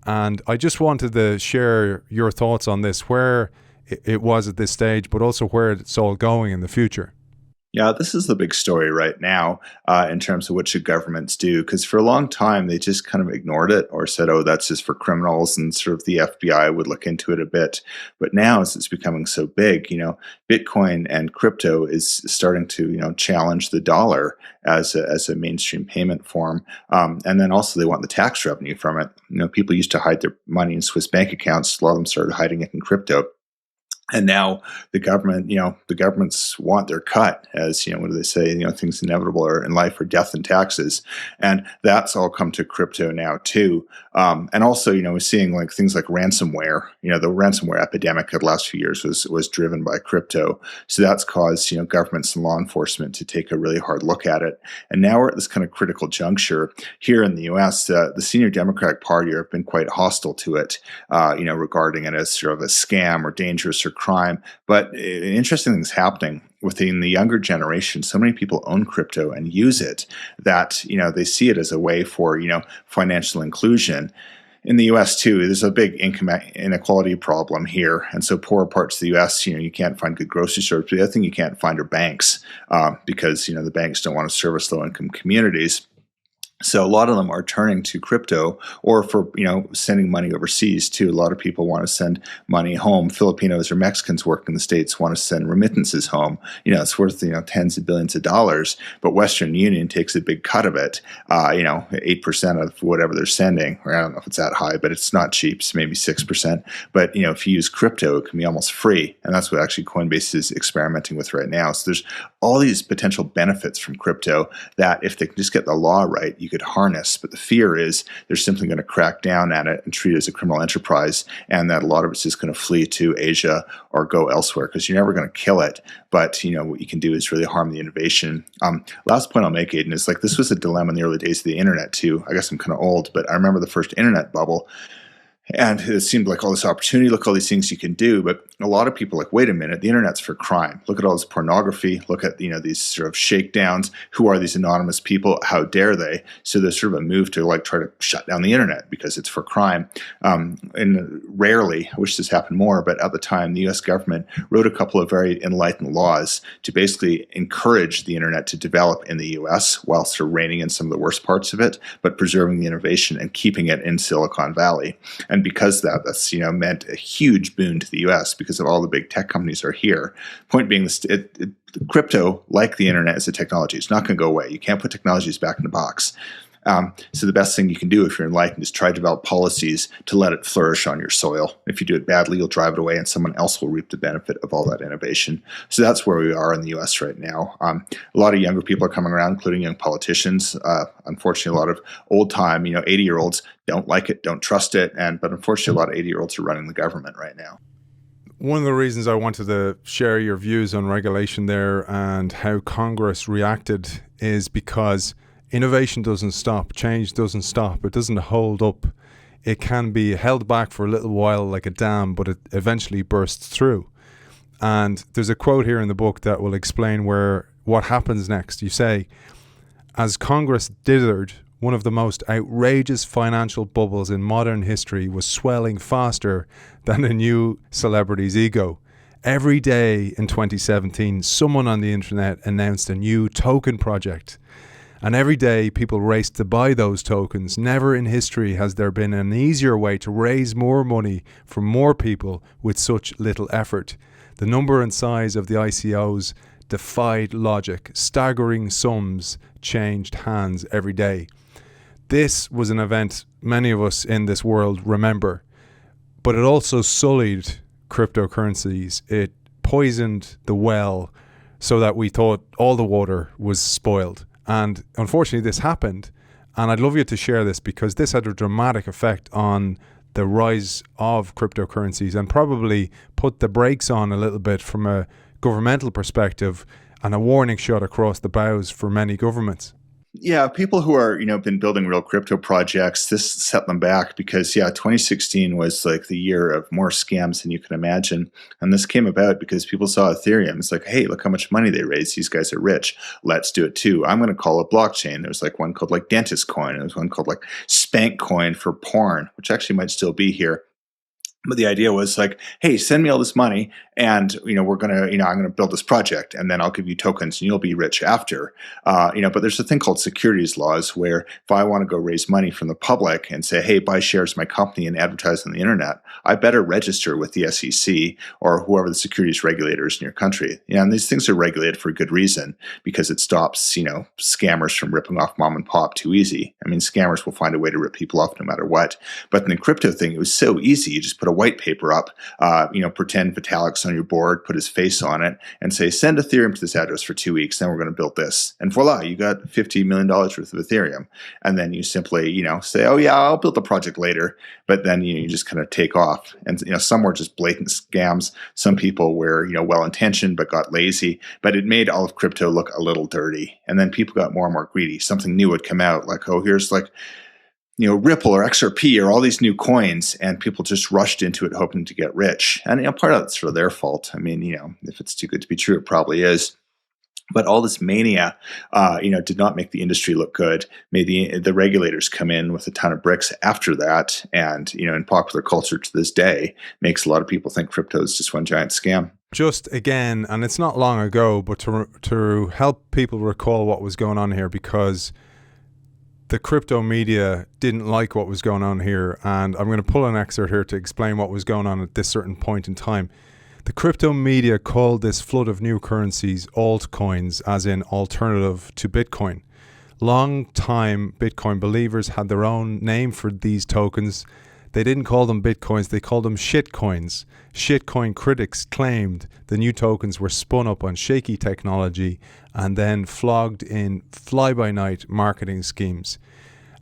And I just wanted to share your thoughts on this, where it was at this stage, but also where it's all going in the future. Yeah, this is the big story right now in terms of what should governments do, because for a long time they just kind of ignored it or said, oh, that's just for criminals, and sort of the FBI would look into it a bit. But now, as it's becoming so big, Bitcoin and crypto is starting to, challenge the dollar as a mainstream payment form. And then also they want the tax revenue from it. People used to hide their money in Swiss bank accounts. A lot of them started hiding it in crypto. And now the governments want their cut, as what do they say? Things inevitable are in life are death and taxes, and that's all come to crypto now too. And also, we're seeing like things like ransomware. The ransomware epidemic of the last few years was driven by crypto, so that's caused governments and law enforcement to take a really hard look at it. And now we're at this kind of critical juncture here in the U.S. The senior Democratic Party have been quite hostile to it, regarding it as sort of a scam or dangerous or crime. But interesting things happening within the younger generation. So many people own crypto and use it that they see it as a way for financial inclusion. In the U.S. too, there's a big income inequality problem here, and so poorer parts of the U.S. You can't find good grocery stores. But the other thing you can't find are banks, because the banks don't want to service low-income communities. So a lot of them are turning to crypto, or for sending money overseas too. A lot of people want to send money home. Filipinos or Mexicans working in the States want to send remittances home. It's worth tens of billions of dollars, but Western Union takes a big cut of it. 8% of whatever they're sending. Or I don't know if it's that high, but it's not cheap. It's maybe 6%. But if you use crypto, it can be almost free, and that's what actually Coinbase is experimenting with right now. So there's all these potential benefits from crypto that, if they can just get the law right, you could harness. But the fear is they're simply going to crack down at it and treat it as a criminal enterprise, and that a lot of it's just going to flee to Asia or go elsewhere, because you're never going to kill it. But what you can do is really harm the innovation. Last point I'll make, Aidan, is like this was a dilemma in the early days of the internet too. I guess I'm kind of old, but I remember the first internet bubble. And it seemed like all this opportunity, look, all these things you can do. But a lot of people are like, wait a minute, the internet's for crime. Look at all this pornography. Look at, these sort of shakedowns. Who are these anonymous people? How dare they? So there's sort of a move to like try to shut down the internet because it's for crime. And rarely, I wish this happened more, but at the time, the US government wrote a couple of very enlightened laws to basically encourage the internet to develop in the US while sort of reining in some of the worst parts of it, but preserving the innovation and keeping it in Silicon Valley. And because that's meant a huge boon to the U.S. because of all the big tech companies are here. Point being, crypto, like the internet, is a technology. It's not going to go away. You can't put technologies back in the box. So the best thing you can do if you're enlightened is try to develop policies to let it flourish on your soil. If you do it badly, you'll drive it away, and someone else will reap the benefit of all that innovation. So that's where we are in the U.S. right now. A lot of younger people are coming around, including young politicians. Unfortunately, a lot of old-time, 80-year-olds don't like it, don't trust it, but unfortunately, a lot of 80-year-olds are running the government right now. One of the reasons I wanted to share your views on regulation there and how Congress reacted is because innovation doesn't stop, change doesn't stop, it doesn't hold up. It can be held back for a little while like a dam, but it eventually bursts through. And there's a quote here in the book that will explain what happens next. You say, as Congress dithered, one of the most outrageous financial bubbles in modern history was swelling faster than a new celebrity's ego. Every day in 2017, someone on the internet announced a new token project. And every day people raced to buy those tokens. Never in history has there been an easier way to raise more money from more people with such little effort. The number and size of the ICOs defied logic. Staggering sums changed hands every day. This was an event many of us in this world remember, but it also sullied cryptocurrencies. It poisoned the well so that we thought all the water was spoiled. And unfortunately, this happened. And I'd love you to share this because this had a dramatic effect on the rise of cryptocurrencies and probably put the brakes on a little bit from a governmental perspective and a warning shot across the bows for many governments. Yeah, people who are, been building real crypto projects, this set them back because, 2016 was like the year of more scams than you can imagine. And this came about because people saw Ethereum. It's like, hey, look how much money they raised. These guys are rich. Let's do it too. I'm going to call it blockchain. There was like one called like Dentist Coin. There was one called like Spank Coin for porn, which actually might still be here. But the idea was like, hey, send me all this money and, we're going to, I'm going to build this project and then I'll give you tokens and you'll be rich after. But there's a thing called securities laws where if I want to go raise money from the public and say, hey, buy shares of my company and advertise on the internet, I better register with the SEC or whoever the securities regulators in your country. And these things are regulated for a good reason because it stops, scammers from ripping off mom and pop too easy. I mean, scammers will find a way to rip people off no matter what. But in the crypto thing, it was so easy. You just put a white paper up, pretend Vitalik's on your board, put his face on it, and say, send Ethereum to this address for 2 weeks, then we're going to build this. And voila, you got $50 million worth of Ethereum. And then you simply, say, oh yeah, I'll build the project later. But then you just kind of take off. And some were just blatant scams. Some people were, well-intentioned but got lazy. But it made all of crypto look a little dirty. And then people got more and more greedy. Something new would come out, like, oh, here's Ripple or XRP or all these new coins, and people just rushed into it hoping to get rich. And part of that's sort of their fault. I mean, if it's too good to be true, it probably is. But all this mania, did not make the industry look good. Made the regulators come in with a ton of bricks after that, and in popular culture to this day, makes a lot of people think crypto is just one giant scam. Just again, and it's not long ago, but to help people recall what was going on here, because the crypto media didn't like what was going on here, and I'm going to pull an excerpt here to explain what was going on at this certain point in time. The crypto media called this flood of new currencies altcoins, as in alternative to Bitcoin. Long-time Bitcoin believers had their own name for these tokens. They didn't call them Bitcoins, they called them shitcoins. Shitcoin critics claimed the new tokens were spun up on shaky technology and then flogged in fly-by-night marketing schemes.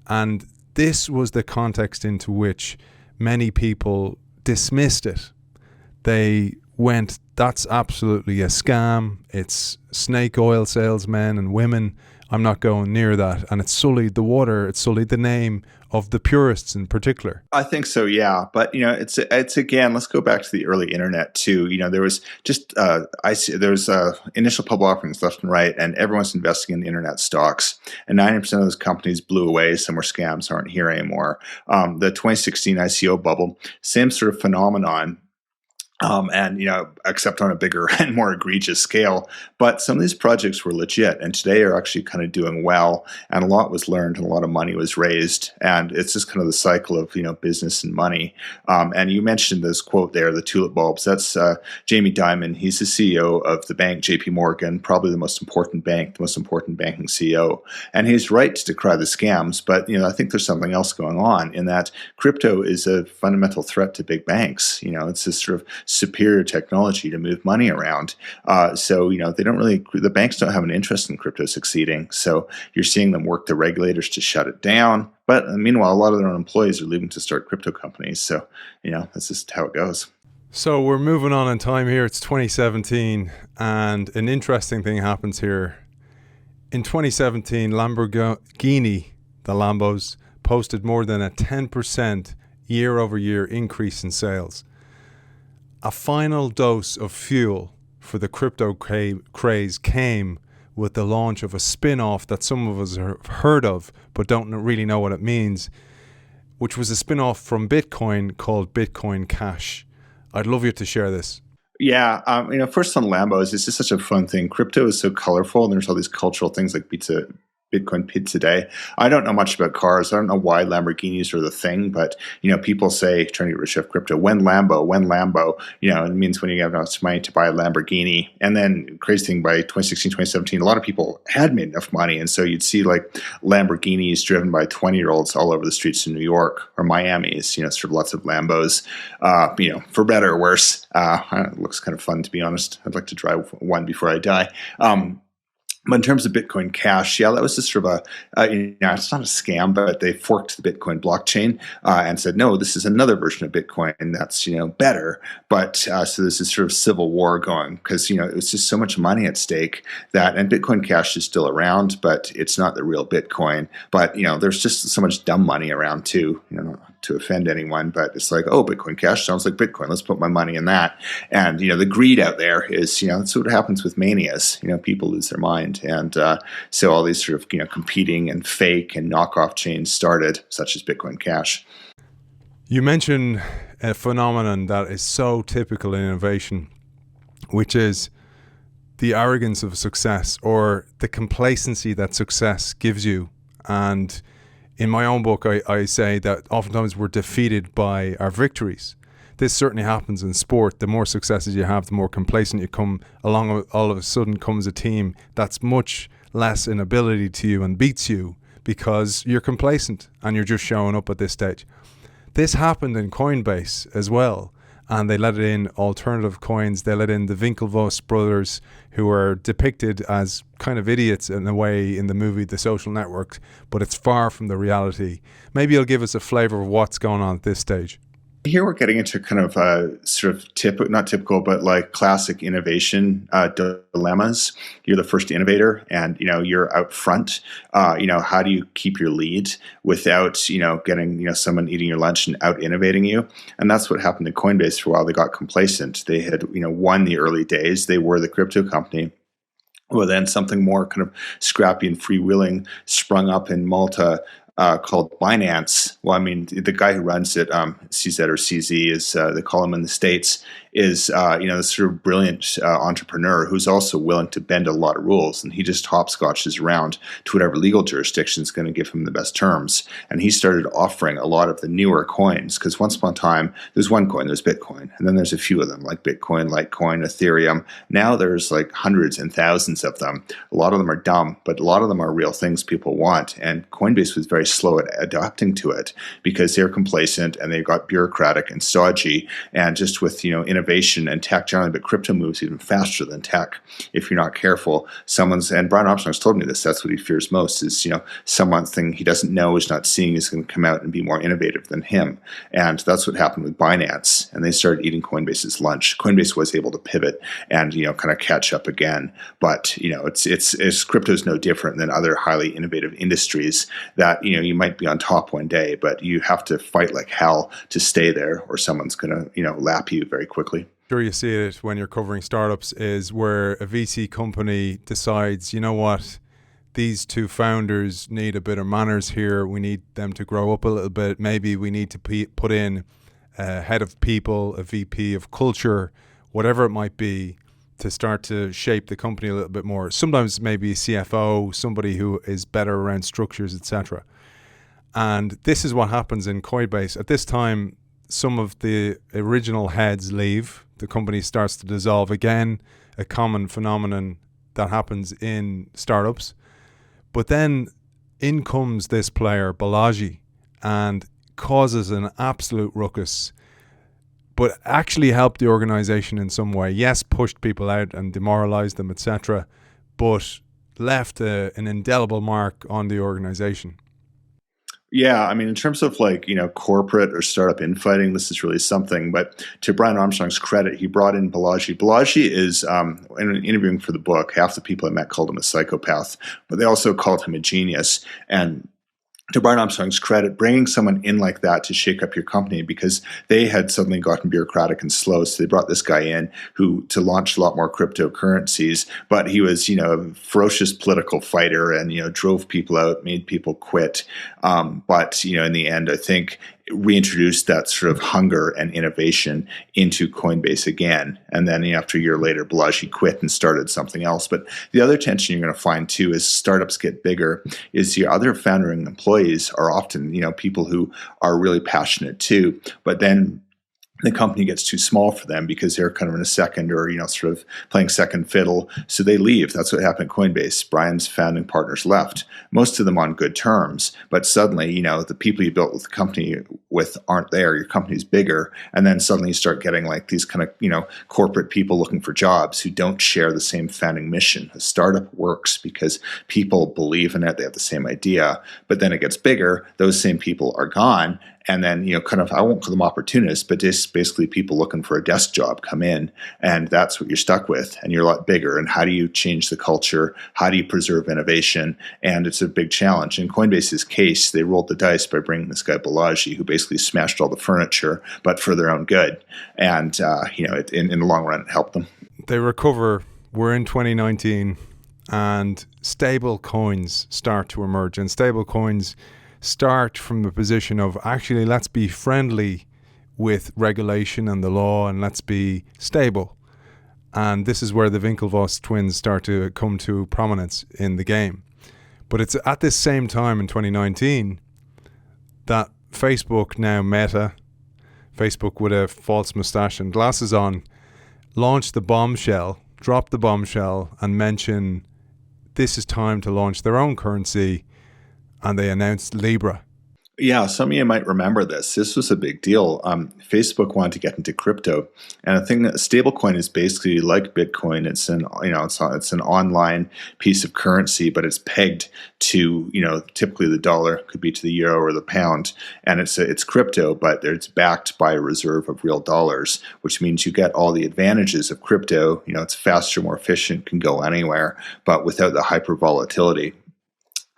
And this was the context into which many people dismissed it. They went, that's absolutely a scam. It's snake oil salesmen and women. I'm not going near that. And it sullied the water. It sullied the name of the purists in particular. I think so, yeah. But, it's again, let's go back to the early internet too. There was just, there's initial public offerings left and right, and everyone's investing in the internet stocks. And 90% of those companies blew away. Some were scams, aren't here anymore. The 2016 ICO bubble, same sort of phenomenon. Except on a bigger and more egregious scale. But some of these projects were legit, and today are actually kind of doing well. And a lot was learned, and a lot of money was raised. And it's just kind of the cycle of business and money. And you mentioned this quote there, the tulip bulbs. That's Jamie Dimon. He's the CEO of the bank J.P. Morgan, probably the most important bank, the most important banking CEO. And he's right to decry the scams. But I think there's something else going on in that crypto is a fundamental threat to big banks. It's this sort of superior technology to move money around. So they don't really, the banks don't have an interest in crypto succeeding. So you're seeing them work the regulators to shut it down. But meanwhile, a lot of their own employees are leaving to start crypto companies. So, that's just how it goes. So we're moving on in time here. It's 2017, and an interesting thing happens here. In 2017, Lamborghini, the Lambos, posted more than a 10% year-over-year increase in sales. A final dose of fuel for the crypto craze came with the launch of a spin-off that some of us have heard of but don't really know what it means, which was a spin-off from Bitcoin called Bitcoin Cash. I'd love you to share this. Yeah, first on Lambos, it's just such a fun thing. Crypto is so colorful, and there's all these cultural things like Bitcoin Pizza Day. I don't know much about cars. I don't know why Lamborghinis are the thing, but people say trying to get rich off crypto. When Lambo, it means when you have enough money to buy a Lamborghini. And then crazy thing, by 2016, 2017, a lot of people had made enough money, and so you'd see like Lamborghinis driven by 20-year-olds all over the streets in New York or Miami's. Sort of lots of Lambos. For better or worse. It looks kind of fun, to be honest. I'd like to drive one before I die. But in terms of Bitcoin Cash, yeah, that was just sort of it's not a scam, but they forked the Bitcoin blockchain and said, no, this is another version of Bitcoin that's, better. But so there's this sort of civil war going because, it was just so much money at stake and Bitcoin Cash is still around, but it's not the real Bitcoin. But, there's just so much dumb money around too, not to offend anyone, but it's like, oh, Bitcoin Cash sounds like Bitcoin. Let's put my money in that. And, the greed out there is, that's what happens with manias. People lose their mind. And so all these sort of, competing and fake and knockoff chains started, such as Bitcoin Cash. You mentioned a phenomenon that is so typical in innovation, which is the arrogance of success or the complacency that success gives you. And in my own book, I say that oftentimes we're defeated by our victories. This certainly happens in sport. The more successes you have, the more complacent you come. Along all of a sudden comes a team that's much less in ability to you and beats you because you're complacent and you're just showing up at this stage. This happened in Coinbase as well. And they let in alternative coins. They let in the Winklevoss brothers, who are depicted as kind of idiots in a way in the movie The Social Network, but it's far from the reality. Maybe you'll give us a flavor of what's going on at this stage. Here we're getting into kind of sort of not typical, but like classic innovation dilemmas. You're the first innovator, and you're out front. How do you keep your lead without getting someone eating your lunch and out innovating you? And that's what happened to Coinbase for a while. They got complacent. They had won the early days. They were the crypto company. Well, then something more kind of scrappy and freewheeling sprung up in Malta. Called Binance. Well, I mean, the guy who runs it, CZ or CZ, is they call him in the States, is this sort of brilliant entrepreneur who's also willing to bend a lot of rules, and he just hopscotches around to whatever legal jurisdiction is going to give him the best terms. And he started offering a lot of the newer coins, because once upon a time there's one coin, there's Bitcoin, and then there's a few of them like Bitcoin, Litecoin, Ethereum. Now there's like hundreds and thousands of them. A lot of them are dumb, but a lot of them are real things people want. And Coinbase was very slow at adapting to it because they're complacent and they got bureaucratic and stodgy, and just with innovation and tech generally, but crypto moves even faster than tech if you're not careful. And Brian Armstrong's told me this, that's what he fears most is something he doesn't know, is not seeing, is going to come out and be more innovative than him. And that's what happened with Binance, and they started eating Coinbase's lunch. Coinbase was able to pivot and kind of catch up again, but it's crypto's no different than other highly innovative industries that you might be on top one day, but you have to fight like hell to stay there, or someone's going to lap you very quickly. Sure, you see it when you're covering startups, is where a VC company decides, what, these two founders need a bit of manners here. We need them to grow up a little bit. Maybe we need to put in a head of people, a VP of culture, whatever it might be, to start to shape the company a little bit more. Sometimes maybe a CFO, somebody who is better around structures, etc. And this is what happens in Coinbase. At this time, some of the original heads leave. The company starts to dissolve again, a common phenomenon that happens in startups. But then in comes this player, Balaji, and causes an absolute ruckus, but actually helped the organization in some way. Yes, pushed people out and demoralized them, etc., but left an indelible mark on the organization. Yeah, I mean, in terms of corporate or startup infighting, this is really something. But to Brian Armstrong's credit, he brought in Balaji. Balaji is, in interviewing for the book, half the people I met called him a psychopath, but they also called him a genius. And to Brian Armstrong's credit, bringing someone in like that to shake up your company, because they had suddenly gotten bureaucratic and slow. So they brought this guy in to launch a lot more cryptocurrencies, but he was, a ferocious political fighter and, drove people out, made people quit. But in the end, I think reintroduced that sort of hunger and innovation into Coinbase again. And then after a year later, Balaji quit and started something else. But the other tension you're going to find too, as startups get bigger, is your other founding employees are often, people who are really passionate too, but then the company gets too small for them because they're kind of in a second or, sort of playing second fiddle. So they leave. That's what happened at Coinbase. Brian's founding partners left, most of them on good terms. But suddenly, the people you built with the company with aren't there. Your company's bigger. And then suddenly you start getting like these kind of, corporate people looking for jobs who don't share the same founding mission. A startup works because people believe in it. They have the same idea. But then it gets bigger. Those same people are gone. And then, I won't call them opportunists, but just basically people looking for a desk job come in, and that's what you're stuck with, and you're a lot bigger. And how do you change the culture? How do you preserve innovation? And it's a big challenge. In Coinbase's case, they rolled the dice by bringing this guy Balaji, who basically smashed all the furniture, but for their own good. And, in the long run, it helped them. They recover. We're in 2019, and stable coins start to emerge. And stable coins start from the position of, actually, let's be friendly with regulation and the law, and let's be stable. And this is where the Winklevoss twins start to come to prominence in the game. But it's at this same time in 2019 that Facebook, now Meta, Facebook with a false mustache and glasses on, launched the bombshell, dropped the bombshell, and mention this is time to launch their own currency. And they announced Libra. Yeah, some of you might remember this. This was a big deal. Facebook wanted to get into crypto, and I think that stablecoin is basically like Bitcoin. It's an it's an online piece of currency, but it's pegged to typically the dollar, could be to the euro or the pound, and it's crypto, but it's backed by a reserve of real dollars, which means you get all the advantages of crypto. It's faster, more efficient, can go anywhere, but without the hyper volatility.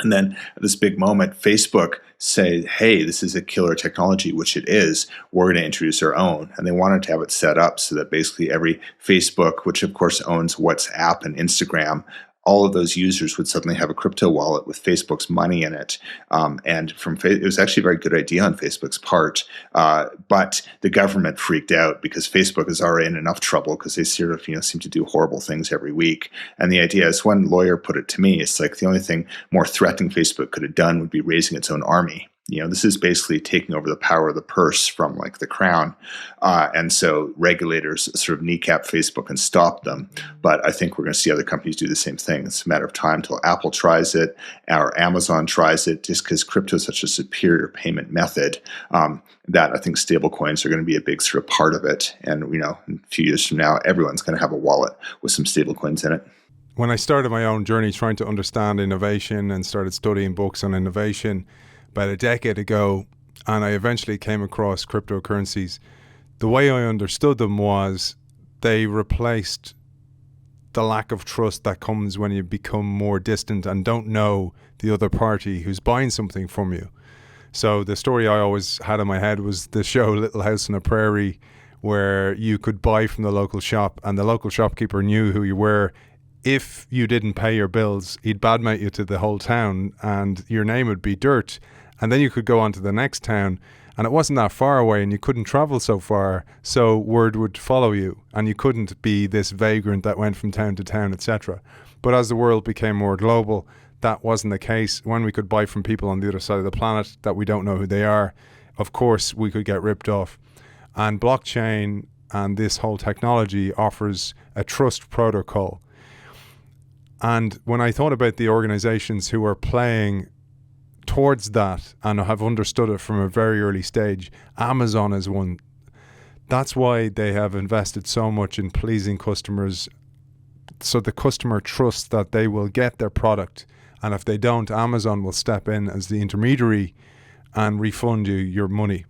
And then at this big moment, Facebook say, hey, this is a killer technology, which it is. We're going to introduce our own. And they wanted to have it set up so that basically every Facebook, which of course owns WhatsApp and Instagram, all of those users would suddenly have a crypto wallet with Facebook's money in it. It was actually a very good idea on Facebook's part. But the government freaked out because Facebook is already in enough trouble because they sort of seem to do horrible things every week. And the idea is, one lawyer put it to me, it's like the only thing more threatening Facebook could have done would be raising its own army. This is basically taking over the power of the purse from like the crown. And so regulators sort of kneecap Facebook and stop them. But I think we're going to see other companies do the same thing. It's a matter of time until Apple tries it or Amazon tries it, just because crypto is such a superior payment method that I think stablecoins are going to be a big sort of part of it. And, in a few years from now, everyone's going to have a wallet with some stablecoins in it. When I started my own journey trying to understand innovation and started studying books on innovation about a decade ago, and I eventually came across cryptocurrencies, the way I understood them was they replaced the lack of trust that comes when you become more distant and don't know the other party who's buying something from you. So the story I always had in my head was the show Little House on the Prairie, where you could buy from the local shop and the local shopkeeper knew who you were. If you didn't pay your bills, he'd badmouth you to the whole town and your name would be dirt. And then you could go on to the next town, and it wasn't that far away and you couldn't travel so far, so word would follow you and you couldn't be this vagrant that went from town to town, etc. But as the world became more global, that wasn't the case. When we could buy from people on the other side of the planet that we don't know who they are, of course we could get ripped off. And blockchain and this whole technology offers a trust protocol. And when I thought about the organizations who are playing towards that and have understood it from a very early stage, Amazon is one. That's why they have invested so much in pleasing customers, so the customer trusts that they will get their product, and if they don't, Amazon will step in as the intermediary and refund you your money.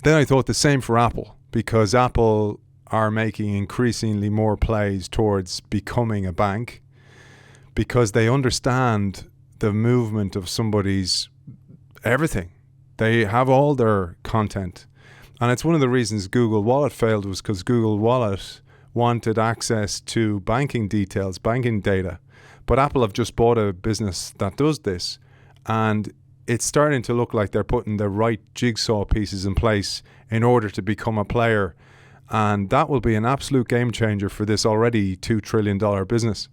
Then I thought the same for Apple, because Apple are making increasingly more plays towards becoming a bank, because they understand the movement of somebody's everything. They have all their content. And it's one of the reasons Google Wallet failed, was because Google Wallet wanted access to banking details, banking data. But Apple have just bought a business that does this. And it's starting to look like they're putting the right jigsaw pieces in place in order to become a player. And that will be an absolute game changer for this already $2 trillion business.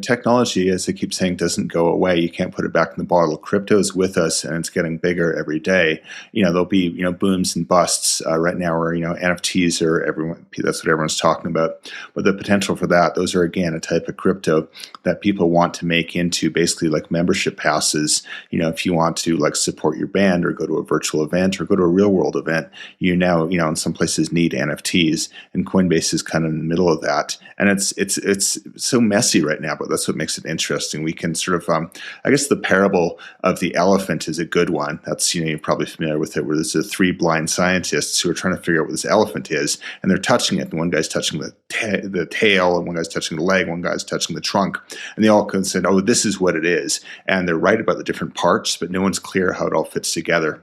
Technology, as I keep saying, doesn't go away. You can't put it back in the bottle. Crypto is with us, and it's getting bigger every day. There'll be booms and busts right now, where NFTs are everyone. That's what everyone's talking about. But the potential for that, those are again a type of crypto that people want to make into basically like membership passes. If you want to like support your band or go to a virtual event or go to a real world event, now in some places need NFTs, and Coinbase is kind of in the middle of that. And it's so messy right now. But that's what makes it interesting. We can sort of, I guess the parable of the elephant is a good one. That's, you're probably familiar with it, where there's the three blind scientists who are trying to figure out what this elephant is, and they're touching it. And one guy's touching the tail, and one guy's touching the leg, one guy's touching the trunk. And they all said, oh, this is what it is. And they're right about the different parts, but no one's clear how it all fits together.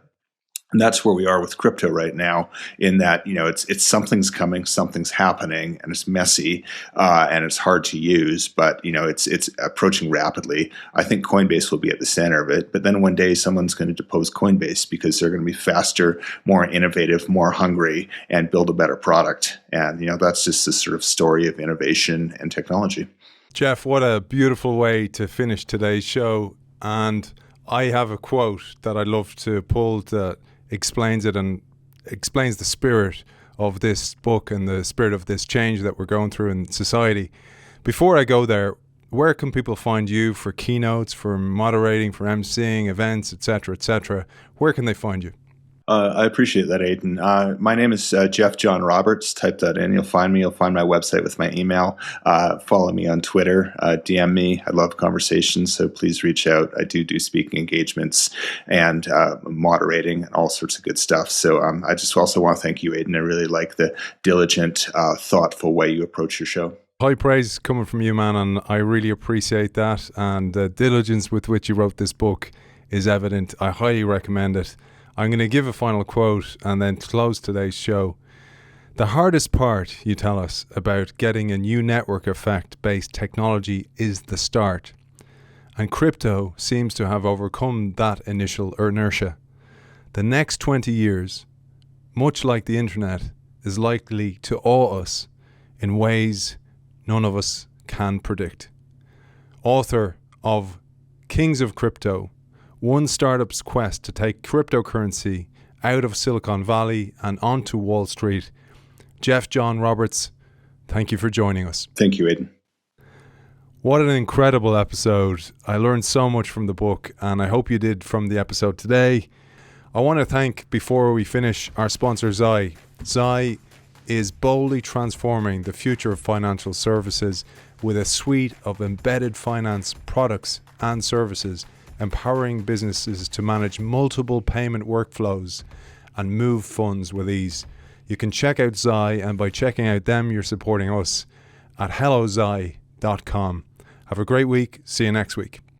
And that's where we are with crypto right now, in that, it's something's coming, something's happening, and it's messy, and it's hard to use, but, it's approaching rapidly. I think Coinbase will be at the center of it, but then one day someone's going to depose Coinbase because they're going to be faster, more innovative, more hungry, and build a better product. And, that's just the sort of story of innovation and technology. Jeff, what a beautiful way to finish today's show. And I have a quote that I'd love to pull that explains it and explains the spirit of this book and the spirit of this change that we're going through in society. Before I go there, where can people find you for keynotes, for moderating, for emceeing events, etc., etc.? Where can they find you? I appreciate that, Aidan. My name is Jeff John Roberts. Type that in. You'll find me. You'll find my website with my email. Follow me on Twitter. DM me. I love conversations, so please reach out. I do speaking engagements and moderating and all sorts of good stuff. So I just also want to thank you, Aidan. I really like the diligent, thoughtful way you approach your show. High praise coming from you, man, and I really appreciate that. And the diligence with which you wrote this book is evident. I highly recommend it. I'm going to give a final quote and then close today's show. The hardest part, you tell us, about getting a new network effect-based technology is the start. And crypto seems to have overcome that initial inertia. The next 20 years, much like the internet, is likely to awe us in ways none of us can predict. Author of Kings of Crypto, one startup's quest to take cryptocurrency out of Silicon Valley and onto Wall Street. Jeff John Roberts, thank you for joining us. Thank you, Aidan. What an incredible episode. I learned so much from the book, and I hope you did from the episode today. I want to thank, before we finish, our sponsor, Zai. Zai is boldly transforming the future of financial services with a suite of embedded finance products and services, empowering businesses to manage multiple payment workflows and move funds with ease. You can check out Zai, and by checking out them, you're supporting us at hellozai.com. Have a great week. See you next week.